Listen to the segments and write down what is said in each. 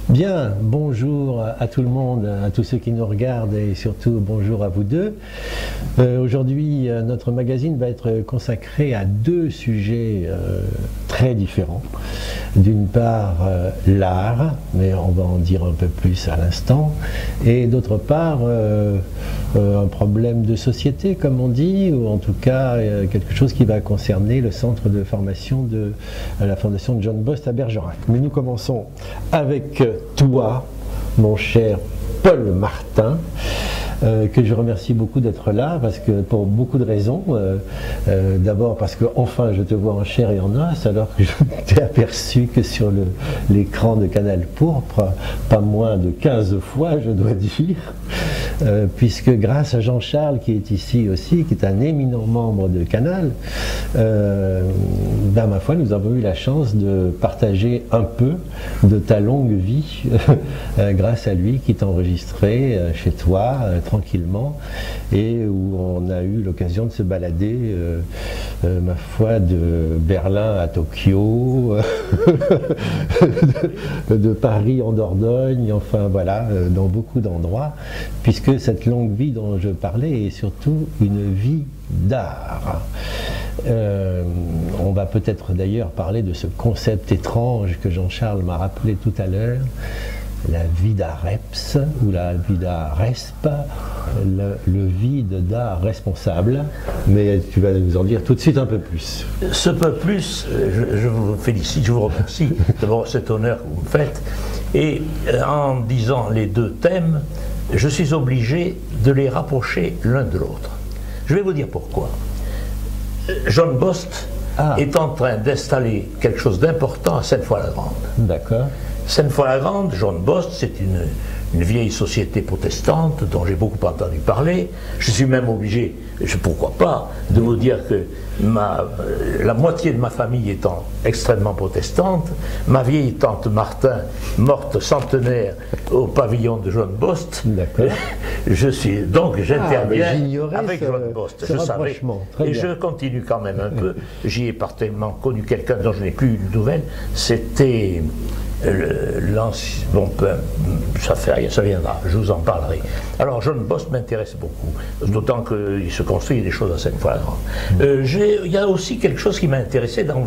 Bien, bonjour à tout le monde, à tous ceux qui nous regardent et surtout bonjour à vous deux. Aujourd'hui, notre magazine va être consacré à deux sujets très différents. D'une part, l'art, mais on va en dire un peu plus à l'instant, et d'autre part, un problème de société, comme on dit, ou en tout cas quelque chose qui va concerner le centre de formation de la Fondation John Bost à Bergerac. Mais nous commençons avec toi, mon cher Paul Martin, que je remercie beaucoup d'être là, parce que pour beaucoup de raisons. D'abord parce que enfin je te vois en chair et en os, alors que je t'ai aperçu que sur l'écran de Canal Pourpre, pas moins de 15 fois, je dois dire, puisque grâce à Jean-Charles, qui est ici aussi, qui est un éminent membre de Canal, ma foi, nous avons eu la chance de partager un peu de ta longue vie, grâce à lui qui t'a enregistré chez toi, tranquillement, et où on a eu l'occasion de se balader, ma foi, de Berlin à Tokyo, de Paris en Dordogne, enfin voilà, dans beaucoup d'endroits, puisque cette longue vie dont je parlais est surtout une vie d'art. On va peut-être d'ailleurs parler de ce concept étrange que Jean-Charles m'a rappelé tout à l'heure, la vida reps ou la vida resp, le vide d'art responsable, mais tu vas nous en dire tout de suite un peu plus. Ce peu plus, je vous félicite, je vous remercie d'avoir cet honneur que vous me faites, et en disant les deux thèmes, je suis obligé de les rapprocher l'un de l'autre. Je vais vous dire pourquoi. John Bost est en train d'installer quelque chose d'important à Sainte-Foy-la-Grande. D'accord. Sainte-Foy-la-Grande, John Bost, c'est une vieille société protestante dont j'ai beaucoup entendu parler. Je suis même obligé, pourquoi pas, de vous dire que la moitié de ma famille étant extrêmement protestante, ma vieille tante Martin, morte centenaire au pavillon de John Bost, j'interviens avec John Bost. Je savais, et je continue quand même un peu. J'y ai partiellement connu quelqu'un dont je n'ai plus eu de nouvelles. C'était l'ancien, bon, ça fait rien, ça viendra, je vous en parlerai. Alors John Bost m'intéresse beaucoup, d'autant qu'il se construit des choses à Sainte-Foy-la-Grande. Il y a aussi quelque chose qui m'a intéressé dans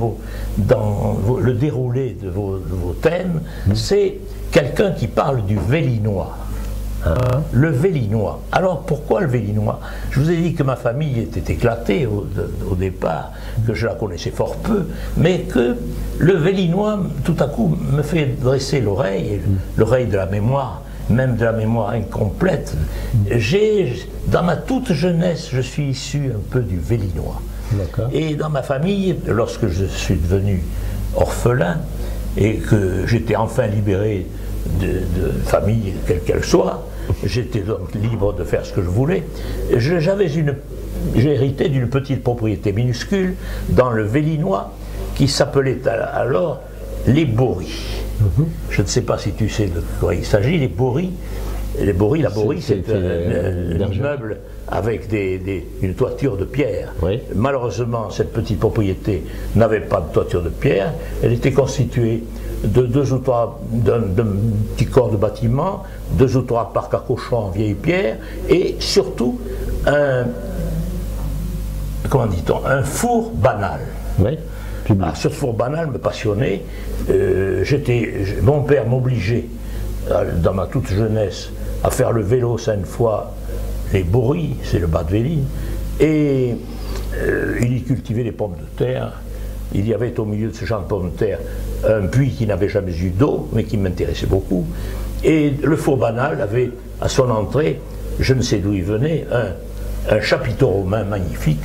le déroulé de vos thèmes, c'est quelqu'un qui parle du Vélinois. Le Vélinois. Alors pourquoi le Vélinois? Je vous ai dit que ma famille était éclatée au départ, que je la connaissais fort peu, mais que le Vélinois tout à coup me fait dresser l'oreille, l'oreille de la mémoire, même de la mémoire incomplète. Dans ma toute jeunesse, je suis issu un peu du Vélinois. Et dans ma famille, lorsque je suis devenu orphelin et que j'étais enfin libéré de famille quelle qu'elle soit, j'étais donc libre de faire ce que je voulais. J'ai hérité d'une petite propriété minuscule dans le Vélinois qui s'appelait alors les Bories. Je ne sais pas si tu sais de quoi il s'agit. Les Bories, la Borie, c'est un immeuble avec une toiture de pierre. Malheureusement, cette petite propriété n'avait pas de toiture de pierre. Elle était constituée de d'un petit corps de bâtiment, 2 ou 3 parcs à cochons en vieille pierre, et surtout un four banal. Ce four banal me passionnait. Mon père m'obligeait, dans ma toute jeunesse, à faire le vélo 5 fois les Bories, c'est le bas de Véline, et il y cultivait des pommes de terre. Il y avait au milieu de ce champ de pommes de terre un puits qui n'avait jamais eu d'eau, mais qui m'intéressait beaucoup. Et le four banal avait à son entrée, je ne sais d'où il venait, un chapiteau romain magnifique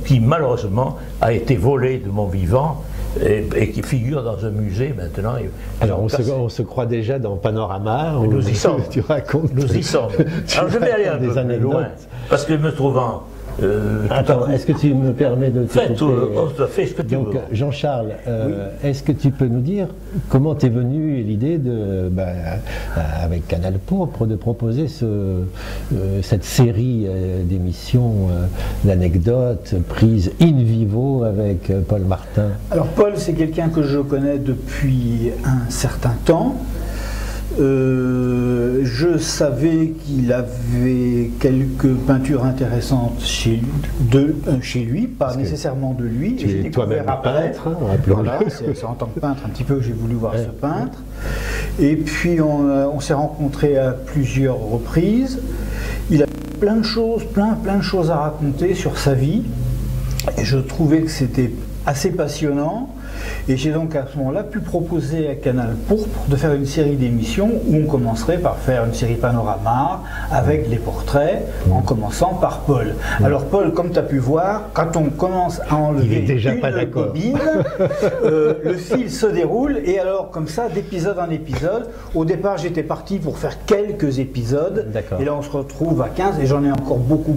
qui malheureusement a été volé de mon vivant et qui figure dans un musée maintenant. Alors on se croit déjà dans Panorama, nous y sommes. Tu racontes. Nous y sommes. Alors je vais aller un peu plus loin, parce que me trouvant Attends, est-ce que tu me permets de te fais ce que tu veux. Donc, Jean-Charles, est-ce que tu peux nous dire comment t'es venue l'idée de, avec Canal Pourpre, de proposer cette série d'émissions, d'anecdotes prises in vivo avec Paul Martin? Alors Paul, c'est quelqu'un que je connais depuis un certain temps. Je savais qu'il avait quelques peintures intéressantes chez lui, pas nécessairement de lui. Tu es toi-même peintre, voilà, c'est en tant que peintre un petit peu que j'ai voulu voir ce peintre. Et puis on s'est rencontrés à plusieurs reprises. Il a plein de choses à raconter sur sa vie. Et je trouvais que c'était assez passionnant. Et j'ai donc à ce moment-là pu proposer à Canal Pourpre de faire une série d'émissions où on commencerait par faire une série panorama avec les portraits, en commençant par Paul. Alors Paul, comme tu as pu voir, quand on commence à enlever une bobine, le fil se déroule et alors comme ça, d'épisode en épisode, au départ j'étais parti pour faire quelques épisodes et là on se retrouve à 15 et j'en ai encore beaucoup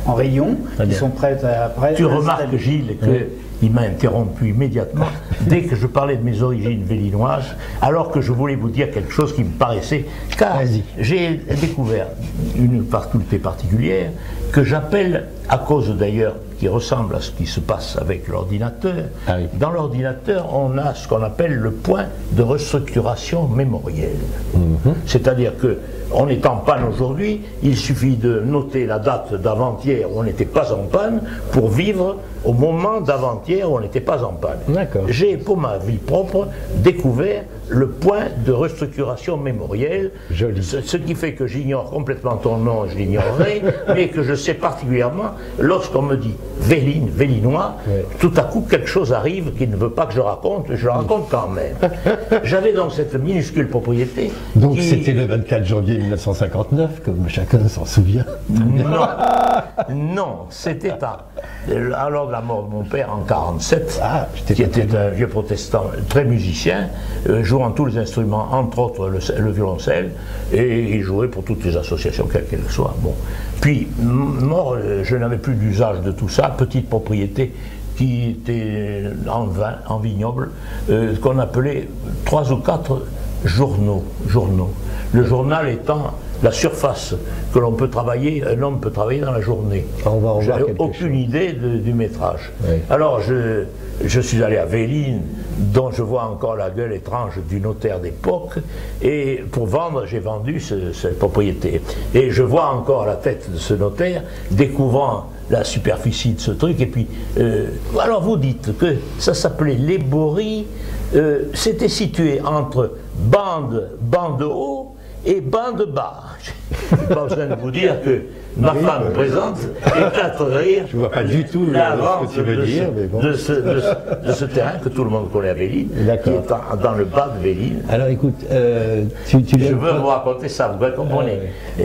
en rayon qui sont prêts à... Tu remarques Gilles que il m'a interrompu immédiatement dès que je parlais de mes origines vélinoises, alors que je voulais vous dire quelque chose qui me paraissait, car j'ai découvert une faculté particulière que j'appelle, à cause d'ailleurs qui ressemble à ce qui se passe avec l'ordinateur. Dans l'ordinateur, on a ce qu'on appelle le point de restructuration mémorielle. C'est-à-dire que on est en panne aujourd'hui, il suffit de noter la date d'avant-hier où on n'était pas en panne pour vivre au moment d'avant-hier où on n'était pas en panne. J'ai, pour ma vie propre, découvert le point de restructuration mémorielle, ce qui fait que j'ignore complètement ton nom, je l'ignorerai, mais que je sais particulièrement, lorsqu'on me dit Véline, Vélinois, tout à coup quelque chose arrive qui ne veut pas que je raconte quand même. J'avais donc cette minuscule propriété. Donc c'était le 24 janvier 1959, comme chacun s'en souvient. Non, c'était alors de la mort de mon père en 1947, qui était un vieux protestant très musicien, jouant tous les instruments, entre autres le violoncelle, et il jouait pour toutes les associations, quelles qu'elles soient. Bon. Puis, mort, je n'avais plus d'usage de tout ça, petite propriété qui était en vin, en vignoble, qu'on appelait 3 ou 4 journaux. Le journal étant la surface que l'on peut travailler, un homme peut travailler dans la journée. Je n'avais aucune idée du métrage. Alors je suis allé à Véline, dont je vois encore la gueule étrange du notaire d'époque, et pour vendre, j'ai vendu cette propriété. Et je vois encore la tête de ce notaire, découvrant la superficie de ce truc, et puis, alors vous dites que ça s'appelait Les Bories, c'était situé entre bande haut et bande bas. Je n'ai pas besoin de vous dire que ma femme présente éclate de rire. Je ne vois pas du tout ce que tu veux dire, mais bon. de ce terrain que tout le monde connaît à Véline, qui est dans le bas de Véline. Alors écoute, je veux vous raconter ça, vous comprenez.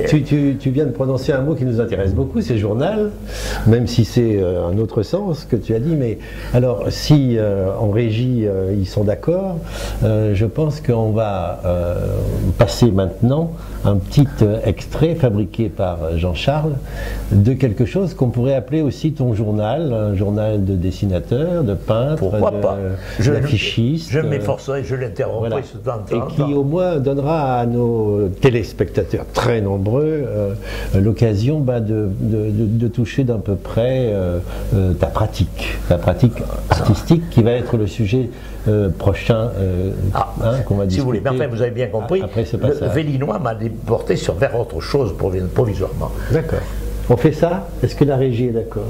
Tu viens de prononcer un mot qui nous intéresse beaucoup, c'est journal, même si c'est un autre sens que tu as dit, mais alors si en régie ils sont d'accord, je pense qu'on va passer maintenant un petit extrait fabriqué par Jean-Charles de quelque chose qu'on pourrait appeler aussi ton journal, un journal de dessinateur, de peintre, d'affichiste. Je m'efforcerai, je l'interromprai et qui au moins donnera à nos téléspectateurs très nombreux l'occasion de toucher d'un peu près ta pratique artistique qui va être le sujet prochain qu'on va discuter. Si vous voulez, mais enfin vous avez bien compris, le Vélinois m'a déporté vers autre chose provisoirement. D'accord. On fait ça? Est-ce que la régie est d'accord?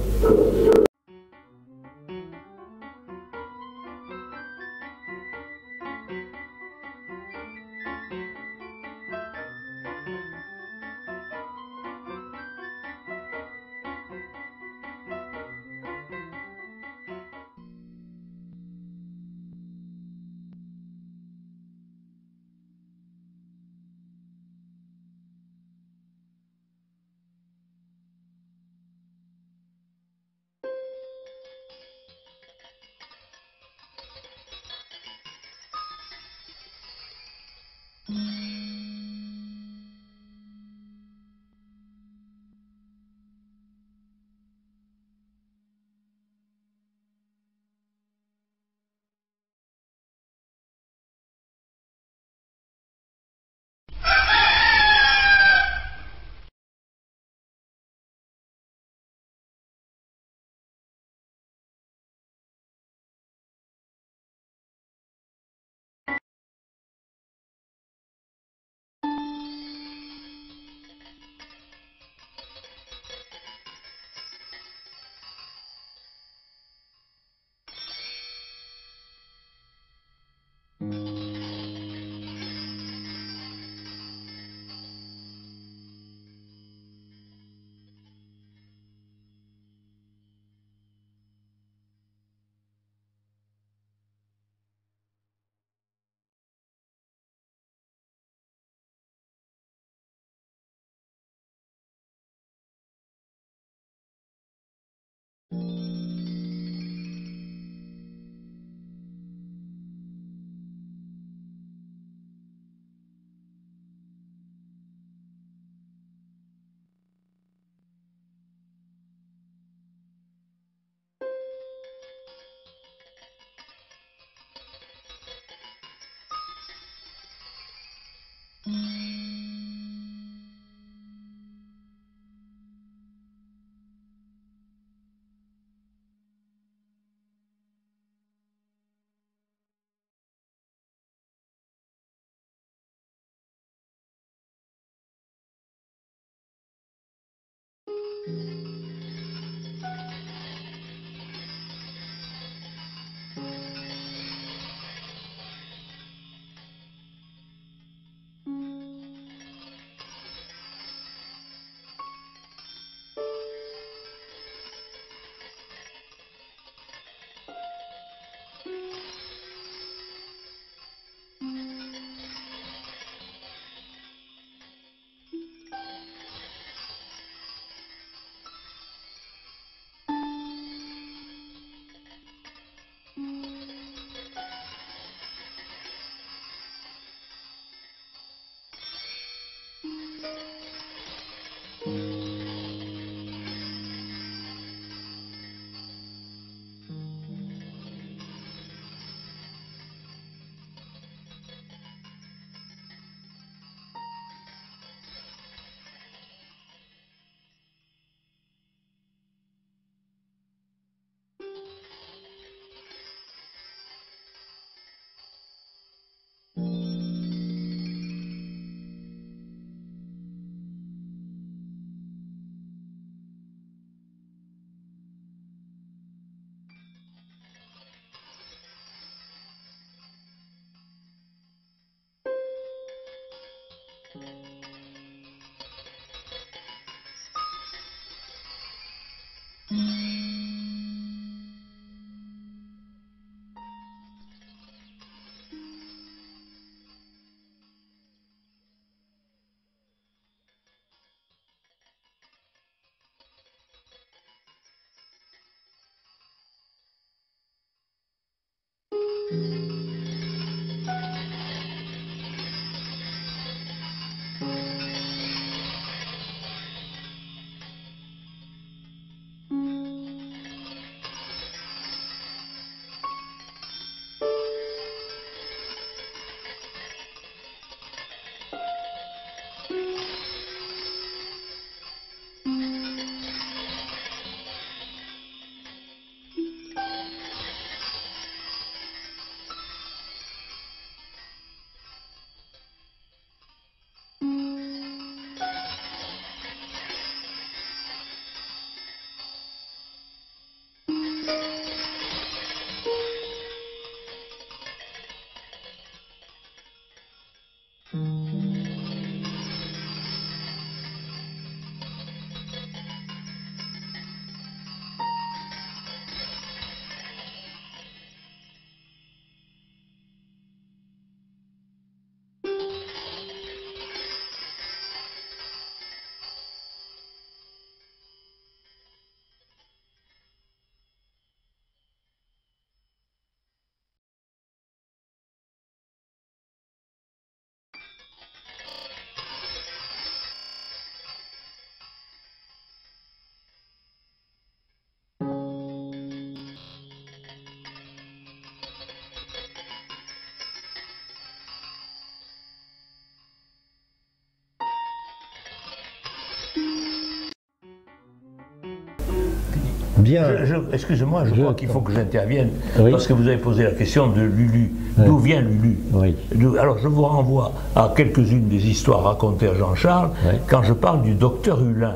Bien. Excusez-moi, je crois qu'il faut que j'intervienne, oui, parce que vous avez posé la question de Lulu. Oui. D'où vient Lulu? Oui. Alors je vous renvoie à quelques-unes des histoires racontées à Jean-Charles, oui, quand je parle du docteur Hulin.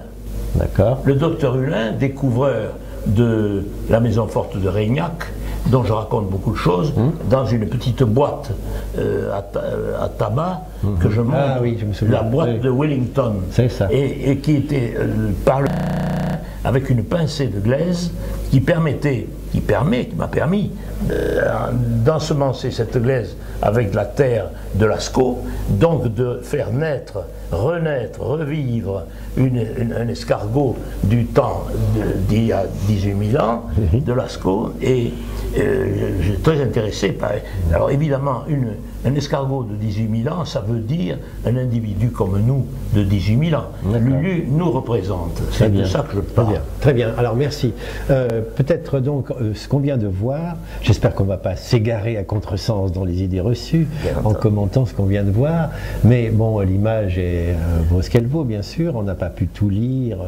D'accord. Le docteur Hulin, découvreur de la maison forte de Reignac, dont je raconte beaucoup de choses, dans une petite boîte à tabac que je montre, ah, oui, je me souviens, la boîte, oui, de Wellington. C'est ça. Et qui était avec une pincée de glaise qui m'a permis d'ensemencer cette glaise avec de la terre de Lascaux, donc de faire naître, renaître, revivre un escargot du temps d'il y a 18 000 ans, de Lascaux, et je suis très intéressé par... Alors évidemment, un escargot de 18 000 ans, ça veut dire un individu comme nous de 18 000 ans. Lulu nous représente, c'est de ça que je parle. Très bien, alors merci. Peut-être donc ce qu'on vient de voir, j'espère qu'on ne va pas s'égarer à contresens dans les idées reçues en commentant ce qu'on vient de voir, mais bon, l'image vaut ce qu'elle vaut, bien sûr, on n'a pas pu tout lire,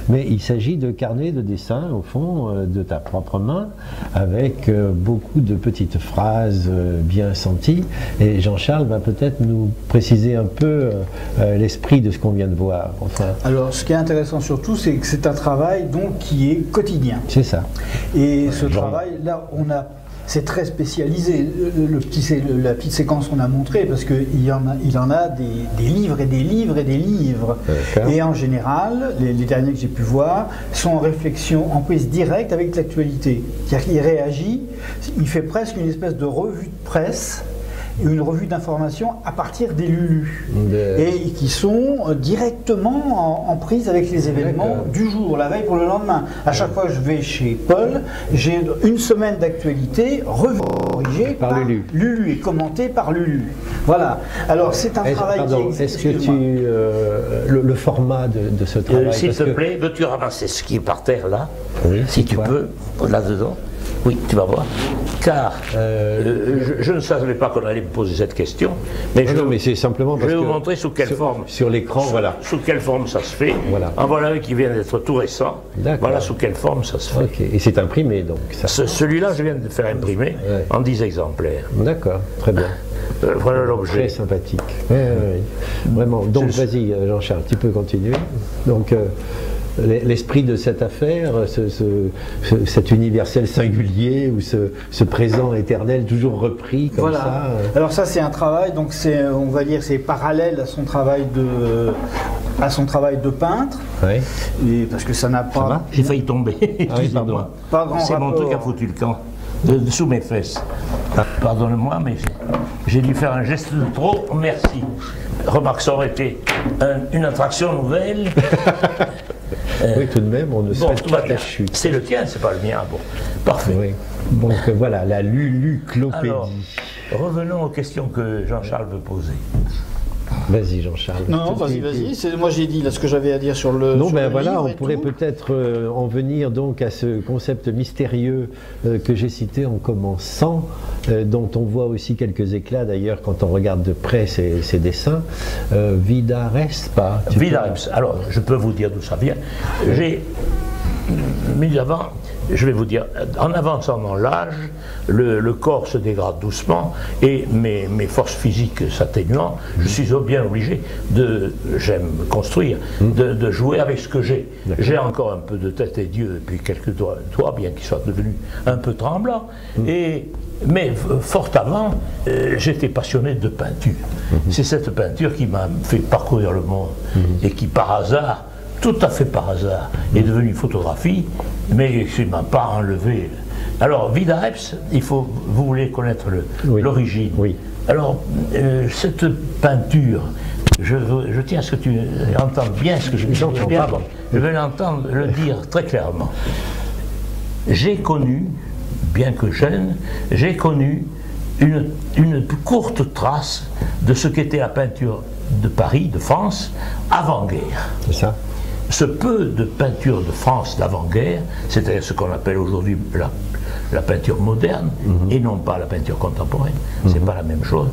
mais il s'agit de carnets de dessin, au fond, de ta propre main, avec beaucoup de petites phrases bien senties, et Jean-Charles va peut-être nous préciser un peu l'esprit de ce qu'on vient de voir. Enfin. Alors, ce qui est intéressant surtout, c'est que c'est un travail donc qui est quotidien. C'est ça. Et ce travail-là, c'est très spécialisé. La petite séquence qu'on a montrée, parce qu'il y en a des livres et des livres et des livres. Et en général, les derniers que j'ai pu voir sont en réflexion, en prise directe avec l'actualité. C'est-à-dire qu'il réagit, il fait presque une espèce de revue de presse, une revue d'information à partir des Lulus, et qui sont directement en prise avec les événements du jour, la veille pour le lendemain. À chaque fois que je vais chez Paul, j'ai une semaine d'actualité revue, corrigée par Lulu et commentée par Lulu. Voilà. Alors c'est un travail qui est-ce que le format de ce travail... S'il te plaît, veux-tu ramasser ce qui est par terre là, si tu peux, là-dedans? Oui, tu vas voir. Car je ne savais pas qu'on allait me poser cette question, mais c'est simplement parce je vais vous montrer sous quelle forme. Sur l'écran, voilà. Sous quelle forme ça se fait. Voilà. En voilà un qui vient d'être tout récent. Voilà sous quelle forme ça se fait. Okay. Et c'est imprimé donc. Celui-là, je viens de faire imprimer en 10 exemplaires. D'accord, très bien. Voilà l'objet. Très sympathique. Vraiment. Donc vas-y, Jean-Charles, tu peux continuer. Donc. L'esprit de cette affaire, cet universel singulier ou ce présent éternel toujours repris comme ça. Alors ça c'est un travail, donc on va dire c'est parallèle à son travail de peintre. Ouais. Et parce que ça n'a pas. J'ai failli tomber. Pardon. C'est mon truc a foutu le camp sous mes fesses. Pardonne-moi, mais j'ai dû faire un geste de trop. Merci. Remarque, ça aurait été une attraction nouvelle. Oui, tout de même, on ne serait pas la chute. C'est le tien, c'est pas le mien. Bon, parfait. Oui. Donc voilà, la Luluclopédie. Alors, revenons aux questions que Jean-Charles veut poser. Vas-y Jean-Charles. Non, vas-y. Moi j'ai dit là ce que j'avais à dire sur le. Non, ben voilà, on pourrait peut-être en venir donc à ce concept mystérieux que j'ai cité en commençant, dont on voit aussi quelques éclats d'ailleurs quand on regarde de près ces dessins. Vida Respa. Vida Respa. Alors, je peux vous dire d'où ça vient. J'ai mis avant. Je vais vous dire, en avançant dans l'âge, le corps se dégrade doucement et mes forces physiques s'atténuant, je suis bien obligé j'aime construire, de jouer avec ce que j'ai. J'ai encore un peu de tête et d'yeux et puis quelques doigts, bien qu'ils soient devenus un peu tremblants. Mais fort avant, j'étais passionné de peinture. C'est cette peinture qui m'a fait parcourir le monde et qui par hasard, tout à fait par hasard, est devenue photographie, mais qui ne m'a pas enlevé. Alors, Vida Respa, vous voulez connaître l'origine. Oui. Alors, cette peinture, je tiens à ce que tu entendes bien ce que je dis. Je vais l'entendre le dire très clairement. J'ai connu, bien que jeune, j'ai connu une courte trace de ce qu'était la peinture de Paris, de France, avant-guerre. C'est ça. Ce peu de peinture de France d'avant-guerre, c'est-à-dire ce qu'on appelle aujourd'hui la peinture moderne, et non pas la peinture contemporaine, c'est pas la même chose.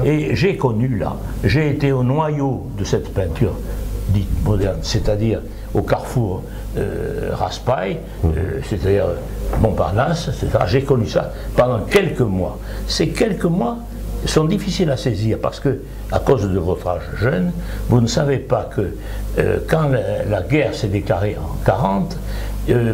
Et j'ai connu là, j'ai été au noyau de cette peinture dite moderne, c'est-à-dire au carrefour Raspail, c'est-à-dire Montparnasse, etc. J'ai connu ça pendant quelques mois. Ces quelques mois sont difficiles à saisir parce que, à cause de votre âge jeune, vous ne savez pas que quand la guerre s'est déclarée en 1940,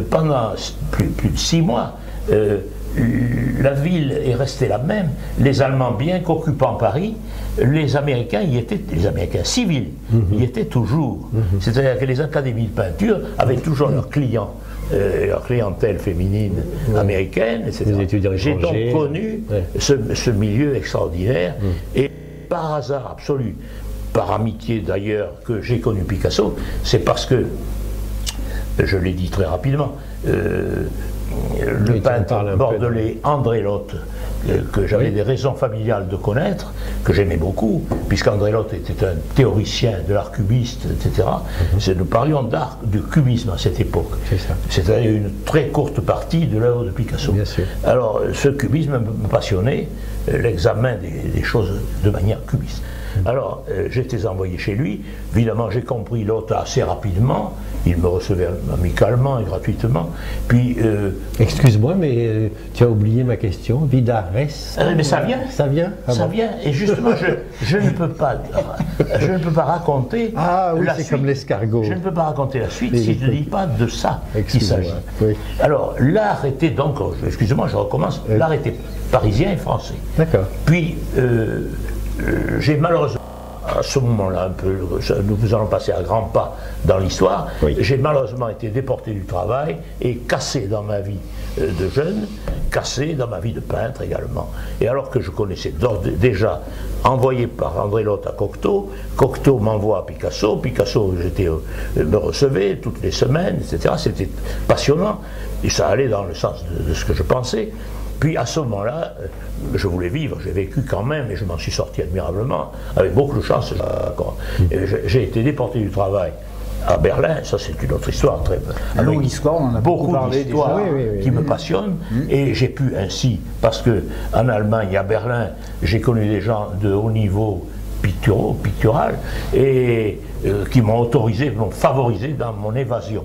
pendant plus de 6 mois, la ville est restée la même. Les Allemands, bien qu'occupant Paris, les Américains y étaient, les Américains civils, y étaient toujours. C'est-à-dire que les académies de peinture avaient toujours leurs clients la clientèle féminine américaine, etc. J'ai donc connu ce milieu extraordinaire et par hasard absolu, par amitié d'ailleurs que j'ai connu Picasso, c'est parce que, je l'ai dit très rapidement, le peintre bordelais André Lotte, que j'avais des raisons familiales de connaître, que j'aimais beaucoup, puisqu'André Lotte était un théoricien de l'art cubiste, etc. Nous parlions d'art, du cubisme à cette époque. C'était une très courte partie de l'œuvre de Picasso. Alors, ce cubisme me passionnait, l'examen des choses de manière cubiste. Alors, j'étais envoyé chez lui. Évidemment, j'ai compris Lotte assez rapidement. Il me recevait amicalement et gratuitement. Puis, excuse-moi, mais tu as oublié ma question. Vida res. Mais ça vient. Ça vient. Ça vient. Et justement, je ne peux pas raconter. Ah oui, c'est comme l'escargot. Je ne peux pas raconter la suite si je ne dis pas de ça qu'il s'agit. Alors, l'art était donc, excusez-moi, je recommence. L'art était parisien et français. D'accord. Puis, j'ai malheureusement, à ce moment-là, un peu, nous allons passer à grands pas dans l'histoire, j'ai malheureusement été déporté du travail et cassé dans ma vie de jeune, cassé dans ma vie de peintre également. Et alors que je connaissais déjà, envoyé par André Lotte à Cocteau, Cocteau m'envoie à Picasso, Picasso me recevait toutes les semaines, etc. C'était passionnant et ça allait dans le sens de ce que je pensais. Puis à ce moment-là, je voulais vivre, j'ai vécu quand même, et je m'en suis sorti admirablement, avec beaucoup de chance. J'ai été déporté du travail à Berlin, ça c'est une autre histoire. Longue histoire, on en a beaucoup parlé d'histoires qui me passionnent, et j'ai pu ainsi, parce qu'en Allemagne, à Berlin, j'ai connu des gens de haut niveau pictural, et qui m'ont autorisé, m'ont favorisé dans mon évasion.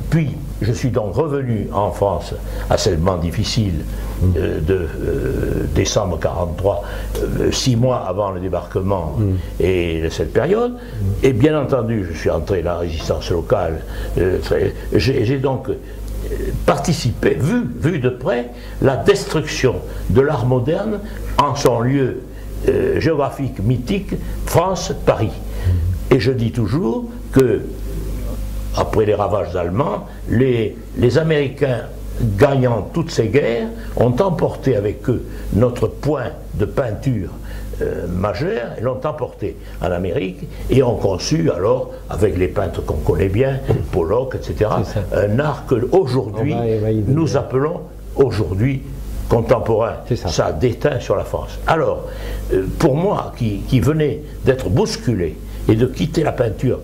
Puis je suis donc revenu en France à ce moment difficile de décembre 1943, 6 mois avant le débarquement et cette période, et bien entendu je suis entré dans la résistance locale. J'ai donc participé, vu de près la destruction de l'art moderne en son lieu géographique mythique, France-Paris. Et je dis toujours que après les ravages allemands, les Américains, gagnant toutes ces guerres, ont emporté avec eux notre point de peinture majeur, et l'ont emporté en Amérique, et ont conçu alors, avec les peintres qu'on connaît bien, Pollock, etc., un art que aujourd'hui nous appelons aujourd'hui contemporain. Ça a déteint sur la France. Alors, pour moi, qui venais d'être bousculé et de quitter la peinture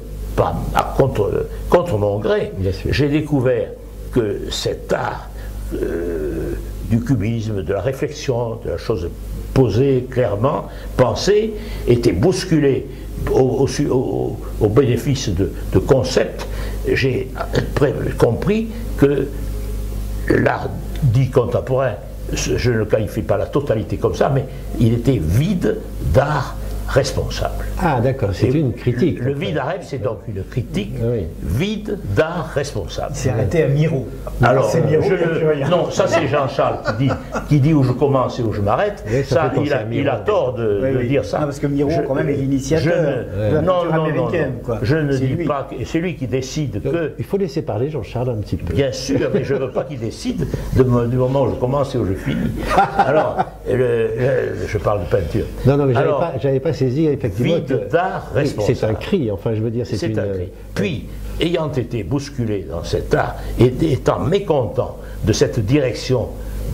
contre mon gré, j'ai découvert que cet art du cubisme, de la réflexion, de la chose posée clairement, pensée, était bousculé au bénéfice de concepts. J'ai compris que l'art dit contemporain, je ne qualifie pas la totalité comme ça, mais il était vide d'art responsable. Ah d'accord, c'est une critique. Le vide d'art, c'est donc une critique vide d'art responsable. C'est arrêté à Miro. Alors, non, ça c'est Jean-Charles qui dit où je commence et où je m'arrête. Ça, il a tort de dire ça. Non, parce que Miro quand même est l'initiateur de la peinture américaine. Je ne dis pas, c'est lui qui décide que... Il faut laisser parler Jean-Charles un petit peu. Bien sûr, mais je ne veux pas qu'il décide du moment où je commence et où je finis. Alors, je parle de peinture. Non, mais j'avais pas saisi effectivement vide d'art responsable. C'est un cri, enfin je veux dire, c'est une... un cri. Puis, ayant été bousculé dans cet art et étant mécontent de cette direction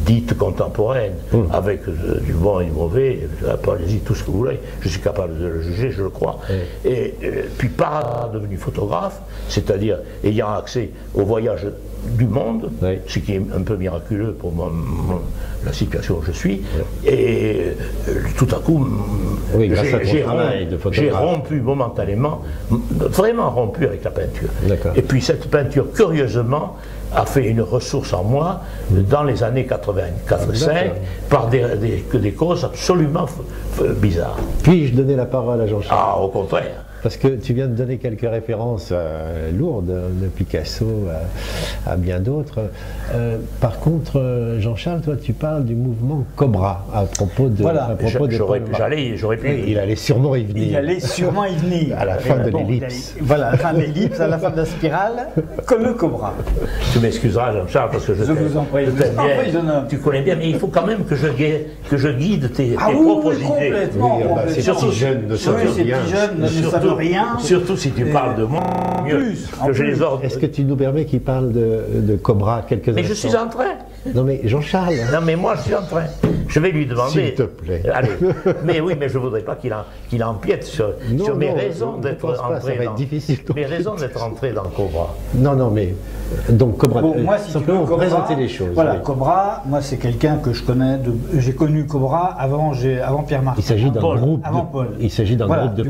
dite contemporaine, avec du bon et du mauvais, allez-y, tout ce que vous voulez, je suis capable de le juger, je le crois. Et puis par hasard devenu photographe, c'est-à-dire ayant accès au voyage du monde, ce qui est un peu miraculeux pour la situation où je suis, et tout à coup, j'ai rompu momentanément, vraiment rompu avec la peinture. Et puis cette peinture, curieusement, a fait une ressource en moi dans les années 84-5 par des causes absolument bizarres. Puis-je donner la parole à Jean-Charles? Ah, au contraire. parce que tu viens de donner quelques références lourdes, de Picasso à bien d'autres. Par contre, Jean-Charles, toi, tu parles du mouvement Cobra à propos de. Voilà. J'aurais pu. Oui, il allait sûrement y venir. Il allait sûrement y venir. À la fin de l'ellipse. Voilà, à la fin de l'ellipse, à la fin de la spirale, comme le Cobra. Tu m'excuseras, Jean-Charles, parce que je vous en prie, bien. Tu connais bien, mais il faut quand même que je guide tes propres idées. Complètement. Ces petits jeunes ne savent rien. Surtout si tu parles de moi, mieux que je les ordre. Est-ce que tu nous permets qu'il parle de Cobra quelques instants? Mais je suis en train. Non mais Jean-Charles. Non mais moi je suis en train. Je vais lui demander. S'il te plaît. Allez. Mais oui, mais je ne voudrais pas qu'il empiète sur mes raisons d'être entré mes raisons d'être entré dans Cobra. Non, mais donc Cobra. Moi, si simplement Cobra, présenter les choses. Voilà, oui. Cobra, moi c'est quelqu'un que je connais. J'ai connu Cobra avant Pierre Martin. Il s'agit d'un groupe. Avant Paul. Il s'agit d'un groupe de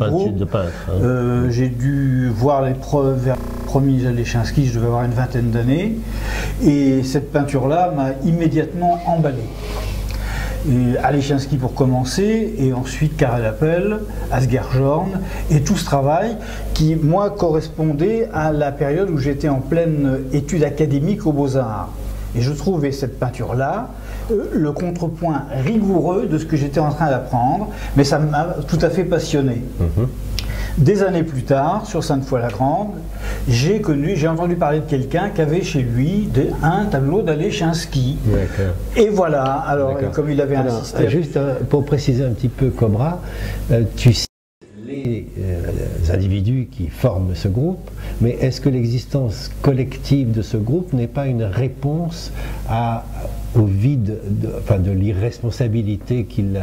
peintres. Hein. J'ai dû voir les premiers Alechinsky, je devais avoir une vingtaine d'années, et cette peinture-là m'a immédiatement emballé. Alechinsky pour commencer, et ensuite Karel Appel, Asger-Jorn, et tout ce travail qui, moi, correspondait à la période où j'étais en pleine étude académique aux Beaux-Arts. Et je trouvais cette peinture-là le contrepoint rigoureux de ce que j'étais en train d'apprendre, mais ça m'a tout à fait passionné. Des années plus tard, sur Sainte-Foy-la-Grande, j'ai entendu parler de quelqu'un qui avait chez lui un tableau d'Alechinsky. Et voilà, alors comme il avait insisté... Juste pour préciser un petit peu Cobra, tu cites les individus qui forment ce groupe, mais est-ce que l'existence collective de ce groupe n'est pas une réponse au vide, de l'irresponsabilité qu'il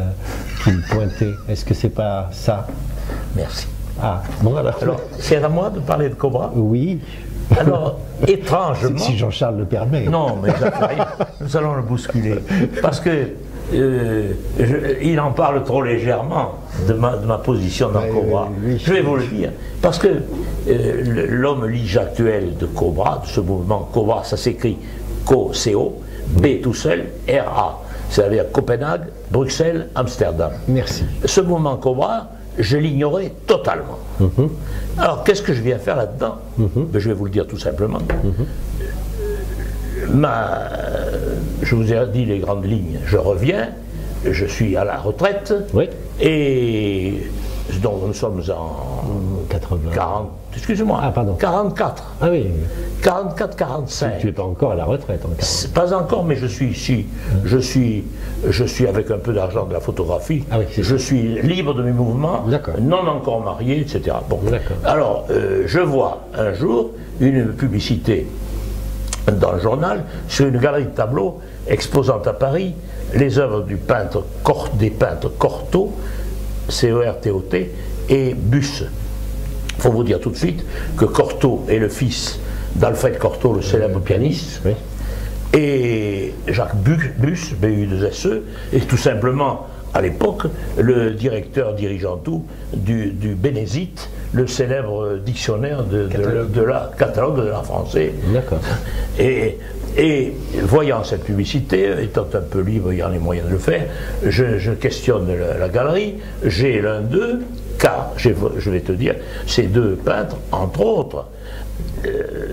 pointait? Est-ce que c'est pas ça? Merci. Ah, bon alors c'est à moi de parler de Cobra? Oui. Alors, étrangement... Si Jean-Charles le permet. Non, mais nous allons le bousculer. Parce que il en parle trop légèrement de ma position dans Cobra. Je vais vous le dire. Parce que l'homme lige actuel de Cobra, de ce mouvement Cobra, ça s'écrit CO, B tout seul, RA. C'est-à-dire Copenhague, Bruxelles, Amsterdam. Merci. Ce mouvement Cobra, je l'ignorais totalement. Alors, qu'est-ce que je viens faire là-dedans? Je vais vous le dire tout simplement. Je vous ai dit les grandes lignes. Je reviens, je suis à la retraite, et donc nous sommes en 40, excusez-moi, 44. Ah oui. 44, 45. Tu n'es pas encore à la retraite en 40. Pas encore, mais je suis ici. Je suis avec un peu d'argent de la photographie. Ah oui, je suis libre de mes mouvements, non encore marié, etc. Bon. Alors, je vois un jour une publicité dans le journal sur une galerie de tableaux exposant à Paris les œuvres des peintres Cortot, C-O-R-T-O-T, et Busse. Il faut vous dire tout de suite que Cortot est le fils d'Alfred Cortot, le célèbre pianiste, et Jacques Busse, B-U-2-S-E, est tout simplement, à l'époque, le dirigeant tout du Bénézite, le célèbre dictionnaire de la catalogue de l'art français. Et voyant cette publicité, étant un peu libre, ayant les moyens de le faire, je questionne la galerie, j'ai l'un d'eux, car, je vais te dire, ces deux peintres, entre autres,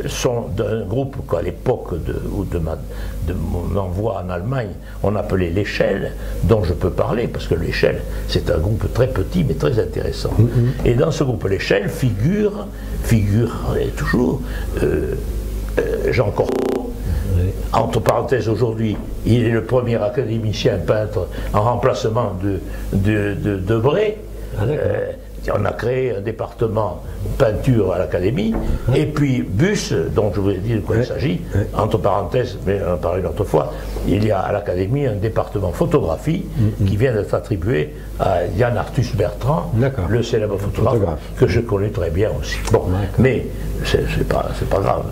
sont d'un groupe qu'à l'époque de mon envoi en Allemagne, on appelait l'Échelle, dont je peux parler, parce que l'Échelle, c'est un groupe très petit, mais très intéressant. Et dans ce groupe l'Échelle figure toujours Jean Cortot. Entre parenthèses, aujourd'hui, il est le premier académicien peintre en remplacement de Debré. On a créé un département peinture à l'Académie, et puis Busse, dont je vous ai dit de quoi il s'agit, entre parenthèses, mais on en parlé une autre fois, il y a à l'Académie un département photographie qui vient d'être attribué à Yann Arthus Bertrand, le célèbre photographe, que je connais très bien aussi. Bon, mais c'est pas grave.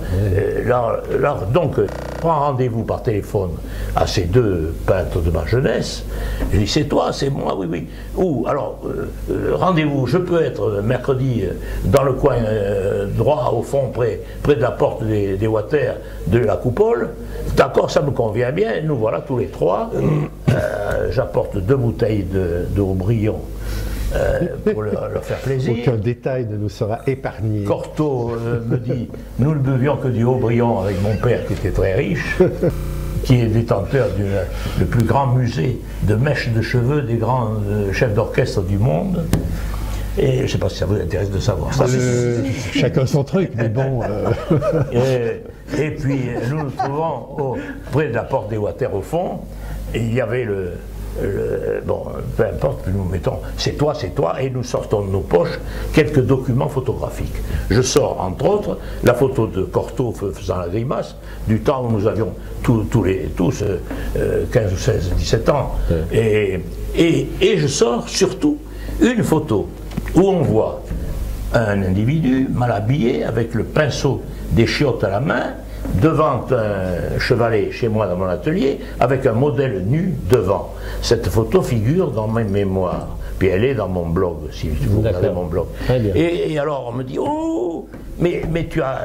Là, donc, je prends rendez-vous par téléphone à ces deux peintres de ma jeunesse. Je dis, c'est toi, c'est moi, oui. Ou, alors, rendez-vous, je peux être mercredi dans le coin droit, au fond, près de la porte des Water de la Coupole. D'accord, ça me convient bien, nous voilà tous les trois. J'apporte 2 bouteilles de Haut-Brion pour leur faire plaisir. Aucun détail ne nous sera épargné. Cortot me dit, nous ne bevions que du Haut-Brion avec mon père qui était très riche, qui est détenteur du plus grand musée de mèches de cheveux des grands chefs d'orchestre du monde. Et je ne sais pas si ça vous intéresse de savoir ça. Chacun son truc, mais bon. Et puis nous nous trouvons près de la porte des Water au fond, et il y avait bon, peu importe, nous mettons c'est toi, et nous sortons de nos poches quelques documents photographiques. Je sors entre autres la photo de Cortot faisant la grimace, du temps où nous avions tous 15 ou 16, 17 ans. Et je sors surtout une photo où on voit un individu mal habillé avec le pinceau des chiottes à la main devant un chevalet chez moi dans mon atelier avec un modèle nu devant. Cette photo figure dans mes mémoires, puis elle est dans mon blog, si vous regardez mon blog. Et alors on me dit, oh, mais tu as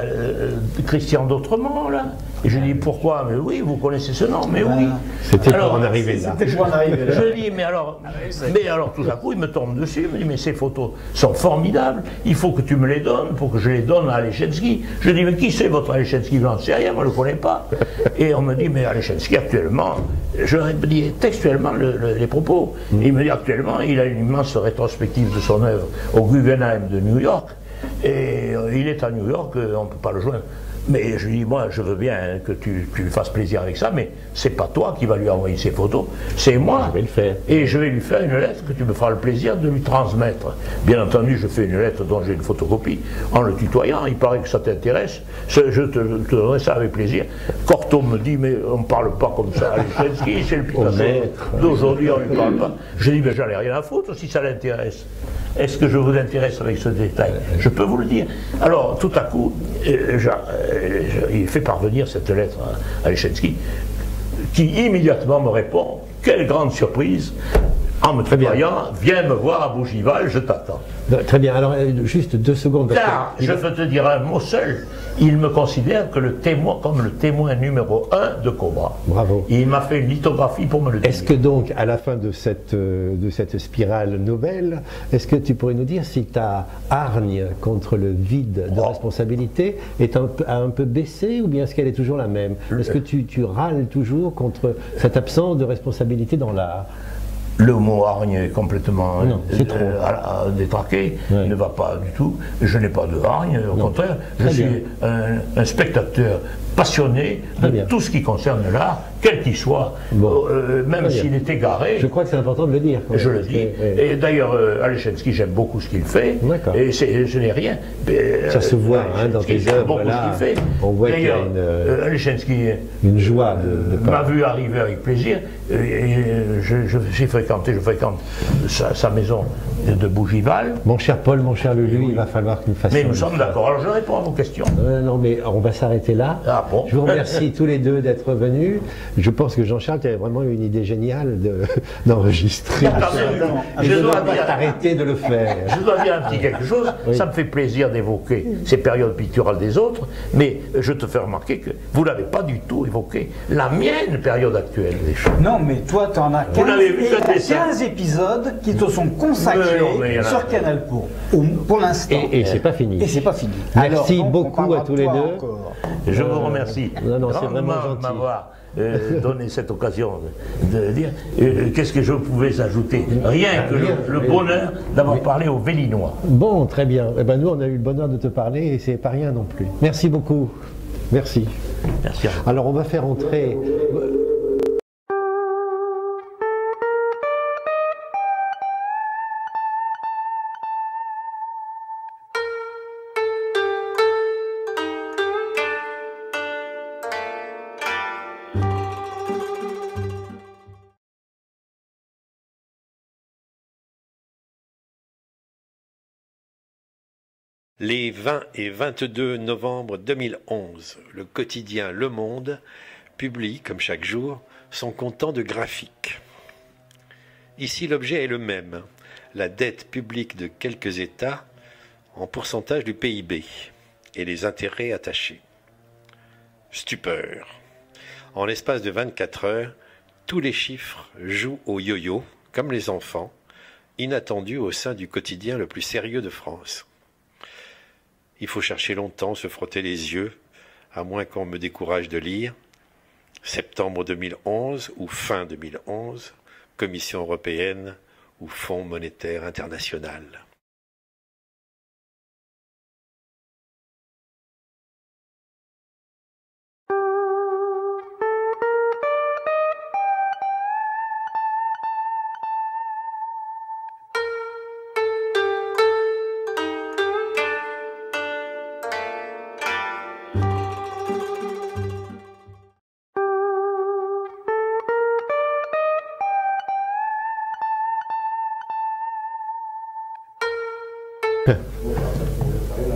Christian d'Autremont là? Et je dis, pourquoi? Mais oui, vous connaissez ce nom, mais oui. C'était pour en arriver là. Je dis, mais alors tout à coup, il me tombe dessus, il me dit, mais ces photos sont formidables, il faut que tu me les donnes pour que je les donne à Alechenski. Je dis, mais qui c'est votre Alechenski? Je n'en sais rien, moi je ne le connais pas. Et on me dit, mais Alechenski actuellement, je dis textuellement les propos. Il me dit, actuellement, il a une immense rétrospective de son œuvre au Guggenheim de New York, et il est à New York, on ne peut pas le joindre. Mais je lui dis, moi, je veux bien que tu lui fasses plaisir avec ça, mais c'est pas toi qui va lui envoyer ces photos, c'est moi. Je vais le faire. Et je vais lui faire une lettre que tu me feras le plaisir de lui transmettre. Bien entendu, je fais une lettre dont j'ai une photocopie, en le tutoyant. Il paraît que ça t'intéresse, je te donnerai ça avec plaisir. Cortot me dit, mais on ne parle pas comme ça. Alechenski, c'est le Picasso d'aujourd'hui, on ne lui parle pas. Je dis, mais j'en ai rien à foutre si ça l'intéresse. Est-ce que je vous intéresse avec ce détail? Je peux vous le dire. Alors, tout à coup, il fait parvenir cette lettre à Alechenski, qui immédiatement me répond, quelle grande surprise, en me tutoyant, viens me voir à Bougival, je t'attends. Très bien, alors juste 2 secondes. Car, je veux te dire un mot seul, il me considère comme le témoin numéro 1 de Cobra. Bravo. Il m'a fait une lithographie pour me le dire. Est-ce que donc, à la fin de cette spirale nouvelle, est-ce que tu pourrais nous dire si ta hargne contre le vide de responsabilité a un peu baissé, ou bien est-ce qu'elle est toujours la même? Est-ce que tu râles toujours contre cette absence de responsabilité dans l'art? Le mot hargne est complètement détraqué, ouais. Ne va pas du tout. Je n'ai pas de hargne, au contraire, je suis un spectateur passionné de tout ce qui concerne l'art, quel qu'il soit, même s'il est égaré. Je crois que c'est important de le dire. Je le dis. Et d'ailleurs, Alechenski, j'aime beaucoup ce qu'il fait. Et je n'ai rien. Ça se voit dans tes œuvres là. On voit qu'il y a Alechenski une joie m'a vu arriver avec plaisir. Je fréquente sa maison de Bougival. Mon cher Paul, mon cher Lulu, il va falloir que nous fassions. Mais nous sommes d'accord. Alors je réponds à vos questions. Non, mais on va s'arrêter là. Ah bon. Je vous remercie tous les deux d'être venus. Je pense que Jean-Charles, tu avais vraiment eu une idée géniale d'enregistrer. Je dois pas t'arrêter de le faire. Je dois dire un petit quelque chose. Oui. Ça me fait plaisir d'évoquer ces périodes picturales des autres, mais je te fais remarquer que vous n'avez pas du tout évoqué la mienne période actuelle des choses. Non, mais toi, tu en as 15 épisodes qui te sont consacrés sur Canal pour l'instant. Et c'est pas fini. Et c'est pas fini. Merci alors, beaucoup à tous les deux. Je vous remercie. Non, c'est vraiment gentil de m'avoir donné cette occasion de dire qu'est-ce que je pouvais ajouter. Rien que le bonheur d'avoir parlé aux Vélinois. Bon, très bien. Eh ben, nous, on a eu le bonheur de te parler et c'est pas rien non plus. Merci beaucoup. Merci. Merci. Alors, on va faire entrer... Les 20 et 22 novembre 2011, le quotidien Le Monde publie, comme chaque jour, son comptant de graphique. Ici, l'objet est le même, la dette publique de quelques États en pourcentage du PIB et les intérêts attachés. Stupeur. En l'espace de 24 heures, tous les chiffres jouent au yo-yo, comme les enfants, inattendu au sein du quotidien le plus sérieux de France. Il faut chercher longtemps, se frotter les yeux, à moins qu'on me décourage de lire. Septembre 2011 ou fin 2011, Commission européenne ou Fonds monétaire international.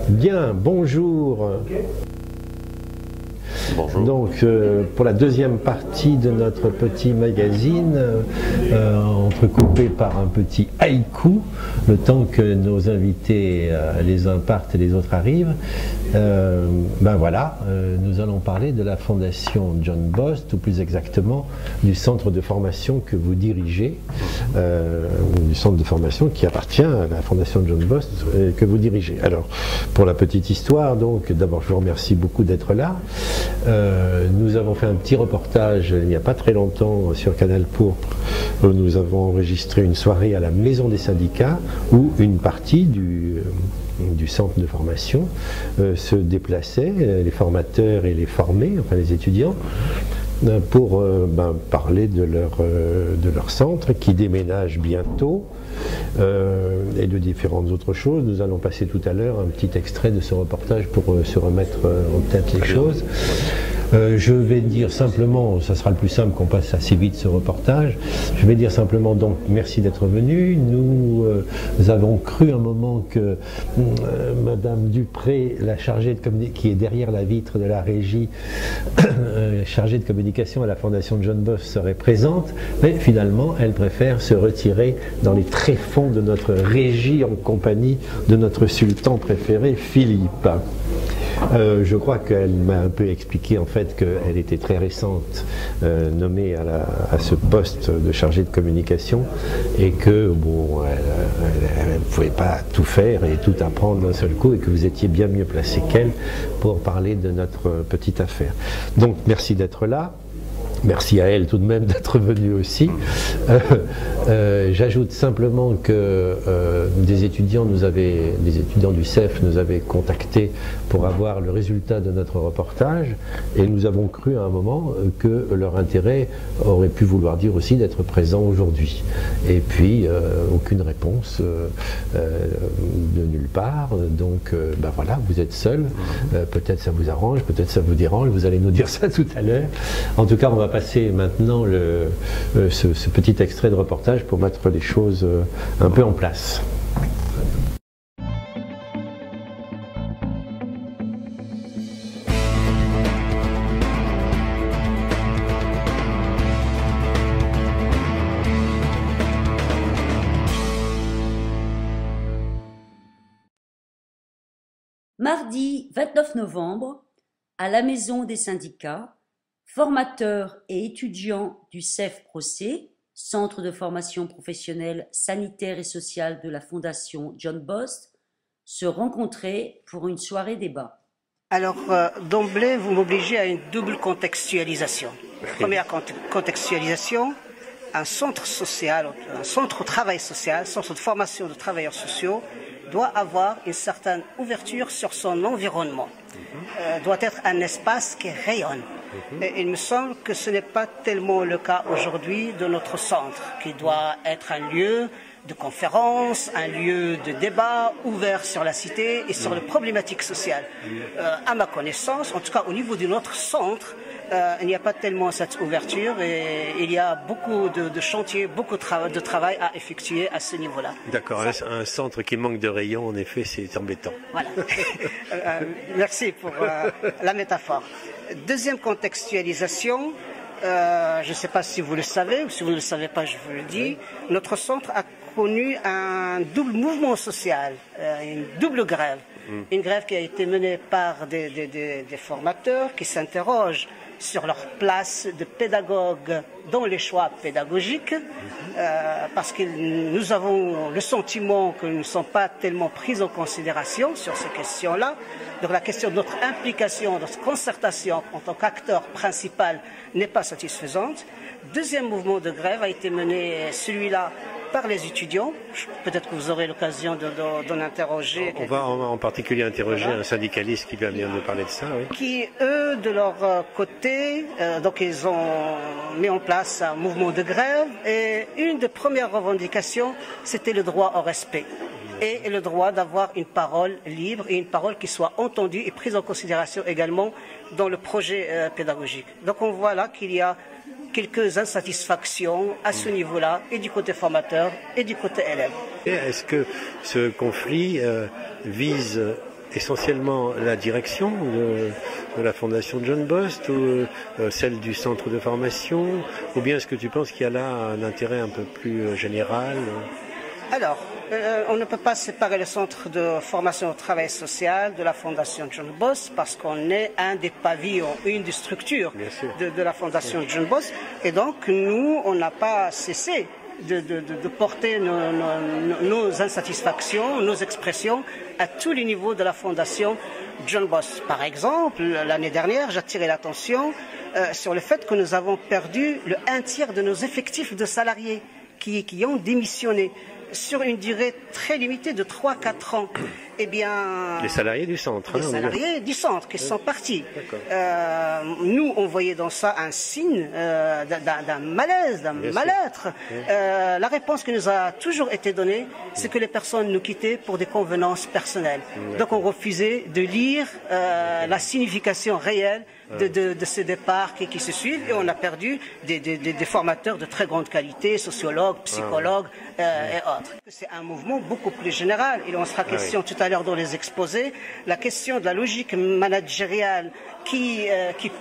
Bien, bonjour. Bonjour. Donc, pour la deuxième partie de notre petit magazine, entrecoupé par un petit haïku, le temps que nos invités, les uns partent et les autres arrivent, ben voilà, nous allons parler de la Fondation John Bost, ou plus exactement du centre de formation que vous dirigez, du centre de formation qui appartient à la Fondation John Bost que vous dirigez. Alors, pour la petite histoire, donc, d'abord je vous remercie beaucoup d'être là. Nous avons fait un petit reportage il n'y a pas très longtemps sur Canal Pourpre où nous avons enregistré une soirée à la Maison des syndicats où une partie du centre de formation se déplaçait, les formateurs et les formés, enfin les étudiants, pour parler de leur centre qui déménage bientôt et de différentes autres choses. Nous allons passer tout à l'heure un petit extrait de ce reportage pour se remettre en tête les choses. Je vais dire simplement, ça sera le plus simple qu'on passe assez vite ce reportage, je vais dire simplement donc merci d'être venu. Nous avons cru un moment que Madame Dupré, la chargée de qui est derrière la vitre de la régie, chargée de communication à la Fondation John Bost serait présente, mais finalement elle préfère se retirer dans les tréfonds de notre régie en compagnie de notre sultan préféré Philippe. Je crois qu'elle m'a un peu expliqué en fait qu'elle était très récente nommée à ce poste de chargée de communication et que bon, elle ne pouvait pas tout faire et tout apprendre d'un seul coup et que vous étiez bien mieux placé qu'elle pour parler de notre petite affaire. Donc merci d'être là. Merci à elle tout de même d'être venue aussi. J'ajoute simplement que des étudiants du CEF nous avaient contactés pour avoir le résultat de notre reportage et nous avons cru à un moment que leur intérêt aurait pu vouloir dire aussi d'être présent aujourd'hui. Et puis aucune réponse de nulle part. Donc voilà, vous êtes seuls. Peut-être ça vous arrange, peut-être ça vous dérange. Vous allez nous dire ça tout à l'heure. En tout cas, on va passer maintenant ce petit extrait de reportage pour mettre les choses un peu en place. Mardi 29 novembre, à la Maison des syndicats, formateurs et étudiants du CEF-Procé, Centre de formation professionnelle sanitaire et sociale de la Fondation John Bost, se rencontraient pour une soirée débat. Alors, d'emblée, vous m'obligez à une double contextualisation. Première contextualisation, un centre social, un centre de travail social, centre de formation de travailleurs sociaux, doit avoir une certaine ouverture sur son environnement, doit être un espace qui rayonne. Et il me semble que ce n'est pas tellement le cas aujourd'hui de notre centre, qui doit être un lieu de conférence, un lieu de débat ouvert sur la cité et sur les problématiques sociales. À ma connaissance, en tout cas au niveau de notre centre, il n'y a pas tellement cette ouverture et il y a beaucoup de chantiers, beaucoup de travail à effectuer à ce niveau-là. D'accord, un centre qui manque de rayons, en effet, c'est embêtant. Voilà. Merci pour la métaphore. Deuxième contextualisation, je ne sais pas si vous le savez, ou si vous ne le savez pas, je vous le dis, notre centre a connu un double mouvement social, une double grève. Une grève qui a été menée par des formateurs qui s'interrogent sur leur place de pédagogue dans les choix pédagogiques, parce que nous avons le sentiment que nous ne sommes pas tellement pris en considération sur ces questions-là. Donc la question de notre implication, de notre concertation en tant qu'acteur principal n'est pas satisfaisante. Deuxième mouvement de grève a été mené, celui-là, par les étudiants. Peut-être que vous aurez l'occasion d'en interroger. On va en particulier interroger un syndicaliste qui vient de parler de ça. Oui. Qui, eux, de leur côté, donc ils ont mis en place un mouvement de grève et une des premières revendications, c'était le droit au respect et le droit d'avoir une parole libre et une parole qui soit entendue et prise en considération également dans le projet pédagogique. Donc on voit là qu'il y a quelques insatisfactions à ce niveau-là, et du côté formateur et du côté élève. Est-ce que ce conflit vise essentiellement la direction de la fondation John Bost ou celle du centre de formation, ou bien est-ce que tu penses qu'il y a là un intérêt un peu plus général? Alors, on ne peut pas séparer le centre de formation au travail social de la fondation John Bost parce qu'on est un des pavillons, une des structures de la fondation John Bost. Et donc, nous, on n'a pas cessé de porter nos insatisfactions, nos expressions à tous les niveaux de la fondation John Bost. Par exemple, l'année dernière, j'attirais l'attention sur le fait que nous avons perdu le 1/3 de nos effectifs de salariés qui ont démissionné sur une durée très limitée de 3-4 ans. Eh bien, les salariés du centre. Les salariés du centre qui sont partis. Nous, on voyait dans ça un signe d'un malaise, d'un mal-être. La réponse qui nous a toujours été donnée, c'est que les personnes nous quittaient pour des convenances personnelles. Donc on refusait de lire la signification réelle de ce départ qui se suivent, et on a perdu des formateurs de très grande qualité, sociologues, psychologues et autres. C'est un mouvement beaucoup plus général. Il en sera question tout à l'heure dans les exposés. La question de la logique managériale qui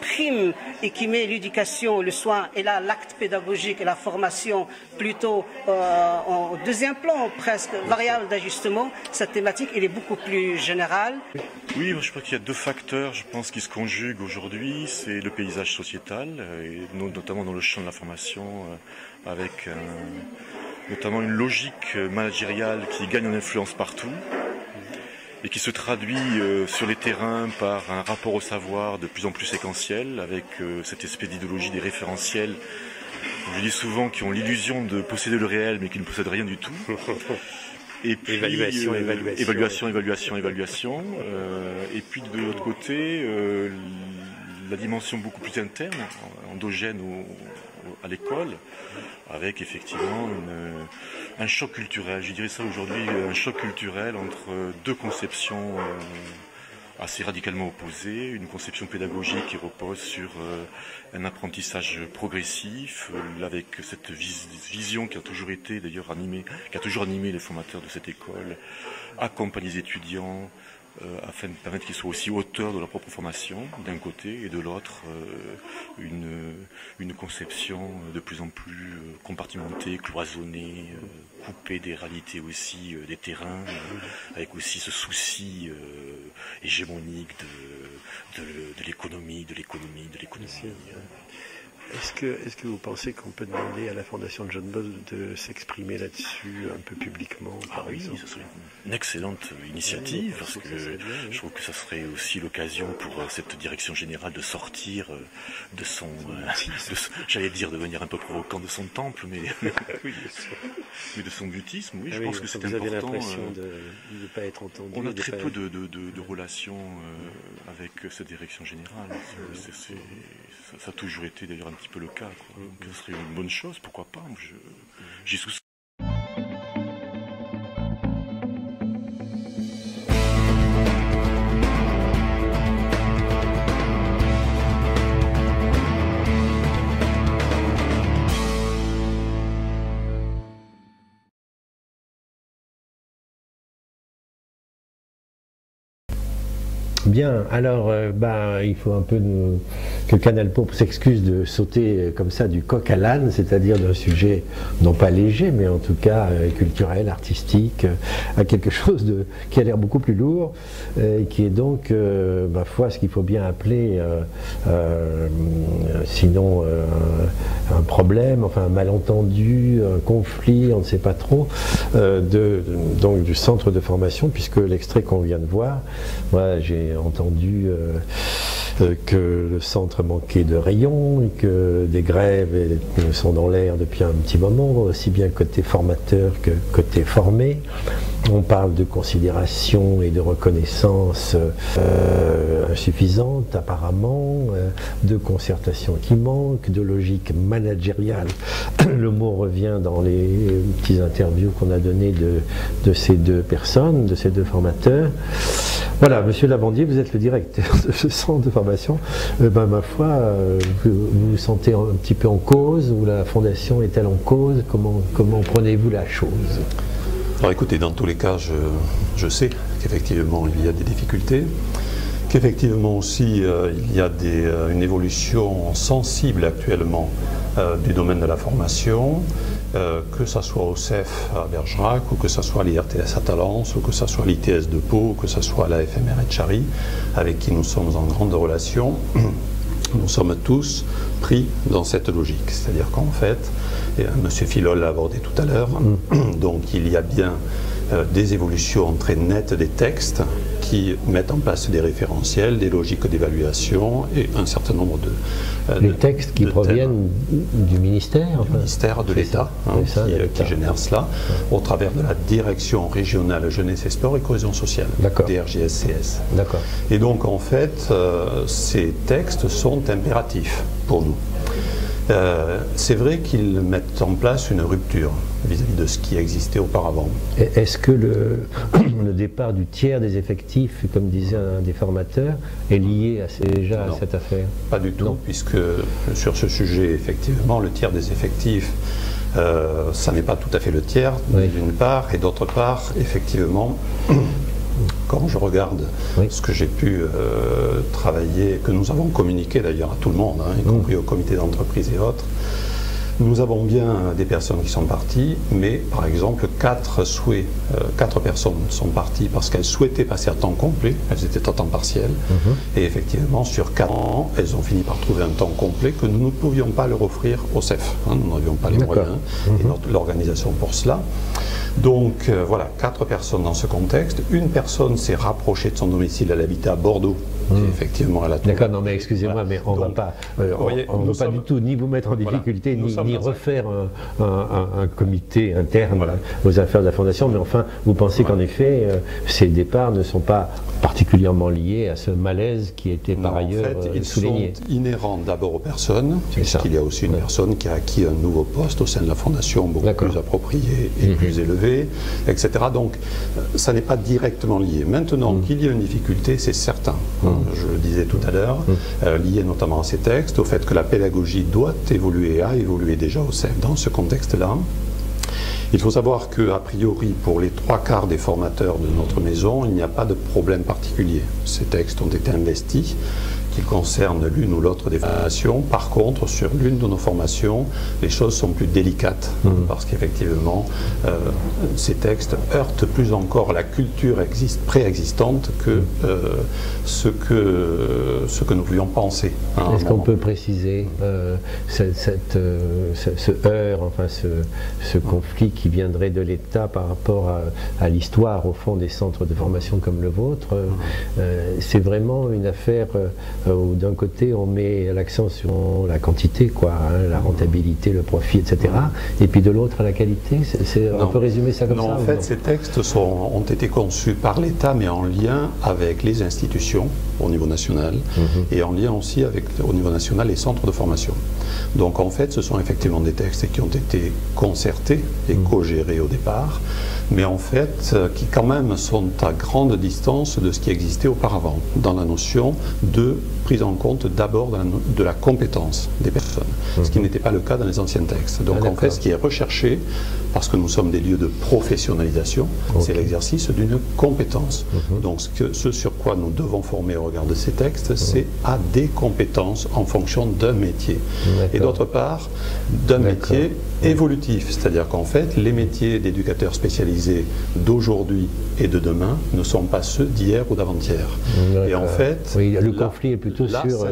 prime et qui met l'éducation, le soin et là l'acte pédagogique et la formation plutôt en deuxième plan, presque variable d'ajustement. Cette thématique, elle est beaucoup plus générale. Oui, je crois qu'il y a deux facteurs, je pense, qui se conjuguent aujourd'hui. C'est le paysage sociétal, et notamment dans le champ de la formation, avec notamment une logique managériale qui gagne en influence partout et qui se traduit sur les terrains par un rapport au savoir de plus en plus séquentiel, avec cette espèce d'idéologie des référentiels, je dis souvent, qui ont l'illusion de posséder le réel mais qui ne possèdent rien du tout. Et puis, évaluation. Et puis de l'autre côté, la dimension beaucoup plus interne, endogène à l'école, avec effectivement un choc culturel. Je dirais ça aujourd'hui, un choc culturel entre deux conceptions assez radicalement opposées. Une conception pédagogique qui repose sur un apprentissage progressif, avec cette vision qui a toujours été d'ailleurs animée, qui a toujours animé les formateurs de cette école, accompagner les étudiants afin de permettre qu'ils soient aussi auteurs de leur propre formation, d'un côté, et de l'autre, une conception de plus en plus compartimentée, cloisonnée, coupée des réalités aussi, des terrains, avec aussi ce souci hégémonique de l'économie. Est-ce que vous pensez qu'on peut demander à la Fondation John Bost de s'exprimer là-dessus un peu publiquement, par exemple? Ce serait une excellente initiative, parce que je trouve que ça serait aussi l'occasion pour cette direction générale de sortir de son, j'allais dire de devenir un peu provocant, de son temple, mais de son mutisme. Oui, je pense que c'est important. Vous avez l'impression de ne pas être entendu. On a très peu de relations avec cette direction générale. Ça a toujours été d'ailleurs un petit peu le cas. Donc, ce serait une bonne chose, pourquoi pas. J'y souscris. Bien, alors il faut un peu que Canal Pourpre s'excuse de sauter comme ça du coq à l'âne, c'est-à-dire d'un sujet non pas léger, mais en tout cas culturel, artistique, à quelque chose qui a l'air beaucoup plus lourd, qui est donc, ma foi, ce qu'il faut bien appeler, sinon un problème, enfin un malentendu, un conflit, on ne sait pas trop, donc du centre de formation, puisque l'extrait qu'on vient de voir, moi j'ai entendu que le centre manquait de rayons, et que des grèves sont dans l'air depuis un petit moment, aussi bien côté formateur que côté formé. On parle de considération et de reconnaissance insuffisante apparemment, de concertation qui manque, de logique managériale. Le mot revient dans les petits interviews qu'on a données de ces deux personnes, de ces deux formateurs. Voilà, Monsieur Lavandier, vous êtes le directeur de ce centre de formation. Ma foi, vous vous sentez un petit peu en cause, ou la fondation est-elle en cause? Comment prenez-vous la chose? Alors écoutez, dans tous les cas, je sais qu'effectivement il y a des difficultés, qu'effectivement aussi il y a une évolution sensible actuellement du domaine de la formation, que ce soit au CEF à Bergerac, ou que ce soit l'IRTS à Talence, ou que ce soit l'ITS de Pau, ou que ce soit la FMR de Chary, avec qui nous sommes en grande relation. Nous sommes tous pris dans cette logique, c'est-à-dire qu'en fait, et M. Filol l'a abordé tout à l'heure, donc il y a bien des évolutions très nettes des textes qui mettent en place des référentiels, des logiques d'évaluation et un certain nombre de les textes qui proviennent du ministère, du ministère de l'État, qui génère cela, au travers de la direction régionale jeunesse et sport et cohésion sociale, DRJSCS. D'accord. Et donc en fait, ces textes sont impératifs pour nous. C'est vrai qu'ils mettent en place une rupture vis-à-vis de ce qui existait auparavant. Est-ce que le départ du tiers des effectifs, comme disait un des formateurs, est lié à cette affaire? Pas du tout, puisque sur ce sujet, effectivement, le tiers des effectifs, ça n'est pas tout à fait le tiers, d'une part, et d'autre part, effectivement, quand je regarde ce que j'ai pu travailler, que nous avons communiqué d'ailleurs à tout le monde, y compris au comité d'entreprise et autres, nous avons bien des personnes qui sont parties, mais par exemple 4 personnes sont parties parce qu'elles souhaitaient passer à temps complet, elles étaient à temps partiel, et effectivement sur 4 ans, elles ont fini par trouver un temps complet que nous ne pouvions pas leur offrir au CEF, nous n'avions pas les moyens et l'organisation pour cela. Donc voilà, 4 personnes dans ce contexte. Une personne s'est rapprochée de son domicile, elle habitait à Bordeaux. Et effectivement, elle a trouvé. D'accord, non mais excusez-moi, mais on ne veut pas du tout ni vous mettre en difficulté, ni refaire un comité interne aux affaires de la Fondation, mais enfin, vous pensez qu'en effet, ces départs ne sont pas particulièrement liés à ce malaise qui était par ailleurs souligné. Ils sont inhérents d'abord aux personnes, puisqu'il y a aussi une personne qui a acquis un nouveau poste au sein de la Fondation, beaucoup plus approprié et plus élevé, etc. Donc, ça n'est pas directement lié. Maintenant, qu'il y a une difficulté, c'est certain. Je le disais tout à l'heure, lié notamment à ces textes, au fait que la pédagogie doit évoluer, a évolué déjà au CEF dans ce contexte-là. Il faut savoir qu'a priori, pour les 3/4 des formateurs de notre maison, il n'y a pas de problème particulier. Ces textes ont été investis, qu'ils concernent l'une ou l'autre des formations. Par contre, sur l'une de nos formations, les choses sont plus délicates, parce qu'effectivement, ces textes heurtent plus encore la culture préexistante que ce que nous pouvions penser. Est-ce qu'on peut préciser ce heurt, enfin ce conflit qui viendrait de l'État par rapport à l'histoire, au fond, des centres de formation comme le vôtre? C'est vraiment une affaire où d'un côté on met l'accent sur la quantité, la rentabilité, le profit, etc. Et puis de l'autre la qualité. On peut résumer ça comme ça? Non, en fait, ces textes ont été conçus par l'État, mais en lien avec les institutions au niveau national, et en lien aussi avec, au niveau national, les centres de formation. Donc en fait, ce sont effectivement des textes qui ont été concertés et co-gérés au départ, mais en fait, qui quand même sont à grande distance de ce qui existait auparavant, dans la notion de prise en compte d'abord de la compétence des personnes, ce qui n'était pas le cas dans les anciens textes. Donc en fait, ce qui est recherché, parce que nous sommes des lieux de professionnalisation, c'est l'exercice d'une compétence. Donc ce sur quoi nous devons former au regard de ces textes, c'est à des compétences en fonction d'un métier. Et d'autre part, d'un métier évolutif, c'est-à-dire qu'en fait, les métiers d'éducateurs spécialisés d'aujourd'hui et de demain ne sont pas ceux d'hier ou d'avant-hier. Et en fait, le conflit est plutôt sur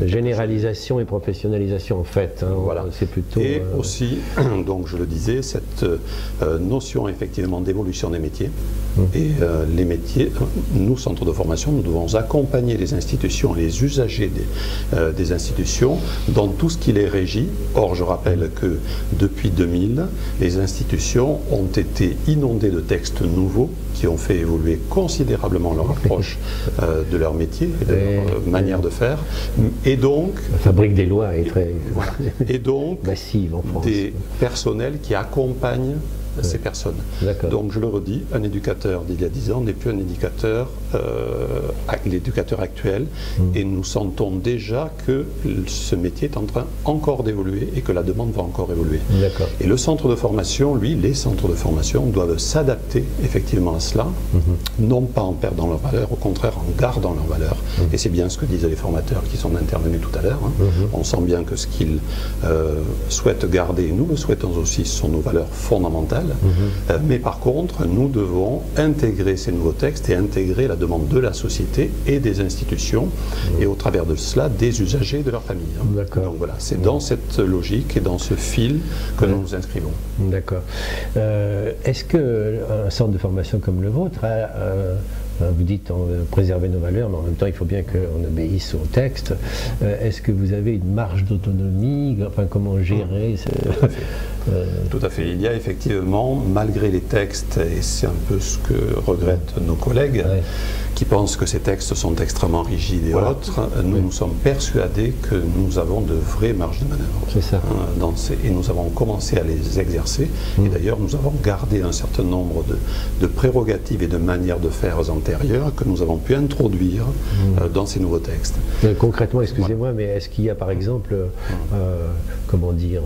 généralisation et professionnalisation en fait. Voilà. C'est plutôt. Et aussi, donc je le disais, cette notion effectivement d'évolution des métiers. Et les métiers, nous, centres de formation, nous devons accompagner les institutions, les usagers des institutions dans tout ce qui les régit. Or, je rappelle que depuis 2000, les institutions ont été inondées de textes nouveaux qui ont fait évoluer considérablement leur approche de leur métier et de leur manière de faire. Et donc... La fabrique des lois est très et donc, massive en France. Des personnels qui accompagnent ces personnes. Donc je le redis, un éducateur d'il y a 10 ans n'est plus un éducateur, l'éducateur actuel, et nous sentons déjà que ce métier est en train encore d'évoluer et que la demande va encore évoluer. Et le centre de formation, lui, les centres de formation doivent s'adapter effectivement à cela, non pas en perdant leur valeur, au contraire en gardant leur valeur. Et c'est bien ce que disaient les formateurs qui sont intervenus tout à l'heure. On sent bien que ce qu'ils souhaitent garder, et nous le souhaitons aussi, ce sont nos valeurs fondamentales. Mais par contre, nous devons intégrer ces nouveaux textes et intégrer la demande de la société et des institutions, et au travers de cela, des usagers de leur famille. Donc voilà, c'est dans cette logique et dans ce fil que nous nous inscrivons. D'accord. Est-ce qu'un centre de formation comme le vôtre a... vous dites on veut préserver nos valeurs, mais en même temps il faut bien qu'on obéisse au texte. Est-ce que vous avez une marge d'autonomie? Enfin, comment gérer Tout à fait. Il y a effectivement, malgré les textes, et c'est un peu ce que regrettent nos collègues, qui pensent que ces textes sont extrêmement rigides et autres, nous sommes persuadés que nous avons de vraies marges de manœuvre. C'est ça. Et nous avons commencé à les exercer. Et d'ailleurs, nous avons gardé un certain nombre de prérogatives et de manières de faire antérieures que nous avons pu introduire dans ces nouveaux textes. Concrètement, excusez-moi, mais est-ce qu'il y a par exemple, comment dire,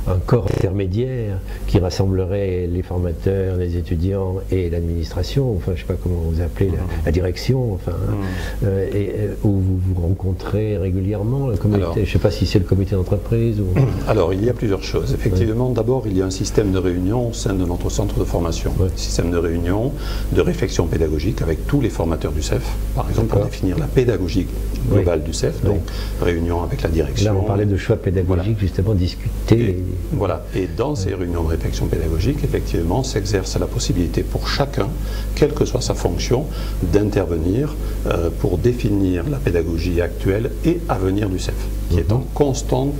un corps intermédiaire qui rassemblerait les formateurs, les étudiants et l'administration, enfin je ne sais pas comment vous appelez, la direction, enfin, où vous vous rencontrez régulièrement, je ne sais pas si c'est le comité d'entreprise ou... Alors il y a plusieurs choses. Effectivement, d'abord il y a un système de réunion au sein de notre centre de formation. Système de réunion, de réflexion pédagogique avec tous les formateurs du CEF, par exemple pour définir la pédagogie globale du CEF, donc réunion avec la direction. Là on parlait de choix pédagogique, justement discuter. Voilà, et dans ces réunions de réflexion pédagogique, effectivement, s'exerce la possibilité pour chacun, quelle que soit sa fonction, d'intervenir pour définir la pédagogie actuelle et à venir du CEF, qui est en constant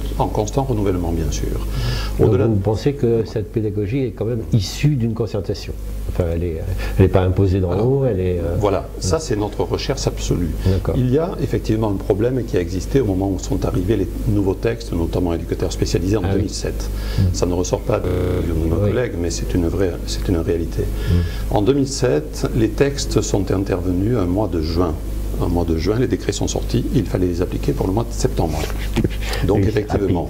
renouvellement, bien sûr. Donc vous pensez que cette pédagogie est quand même issue d'une concertation? Enfin, elle n'est pas imposée d'en haut, elle est... Voilà, ça c'est notre recherche absolue. Il y a effectivement un problème qui a existé au moment où sont arrivés les nouveaux textes, notamment éducateurs spécialisés en 2007. Ça ne ressort pas de nos collègues, mais c'est une réalité. En 2007, les textes sont intervenus un mois de juin. Un mois de juin, les décrets sont sortis, il fallait les appliquer pour le mois de septembre. Donc effectivement,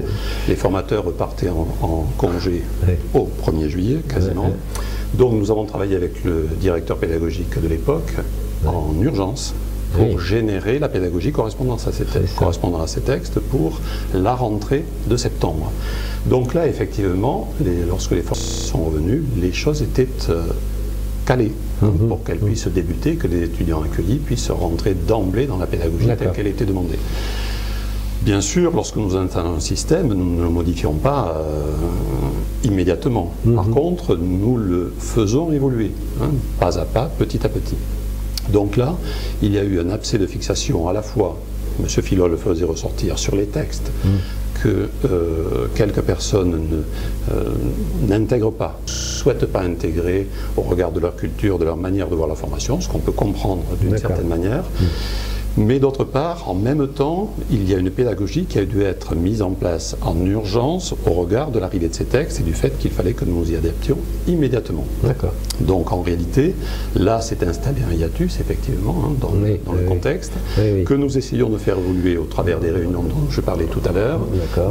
les formateurs repartaient en congé au 1er juillet, quasiment. Donc nous avons travaillé avec le directeur pédagogique de l'époque en urgence pour générer la pédagogie correspondant à ces textes pour la rentrée de septembre. Donc là, effectivement, lorsque les forces sont revenues, les choses étaient calées pour qu'elles puissent débuter, que les étudiants accueillis puissent rentrer d'emblée dans la pédagogie telle qu'elle était demandée. Bien sûr, lorsque nous installons un système, nous ne le modifions pas immédiatement. Par contre, nous le faisons évoluer, pas à pas, petit à petit. Donc là, il y a eu un abcès de fixation à la fois, M. Filot le faisait ressortir sur les textes, que quelques personnes n'intègrent pas, ne souhaitent pas intégrer au regard de leur culture, de leur manière de voir la formation, ce qu'on peut comprendre d'une certaine manière. Mais d'autre part, en même temps, il y a une pédagogie qui a dû être mise en place en urgence au regard de l'arrivée de ces textes et du fait qu'il fallait que nous nous y adaptions immédiatement. D'accord. Donc en réalité, là s'est installé un hiatus, effectivement, hein, dans le contexte, que nous essayons de faire évoluer au travers des réunions dont je parlais tout à l'heure.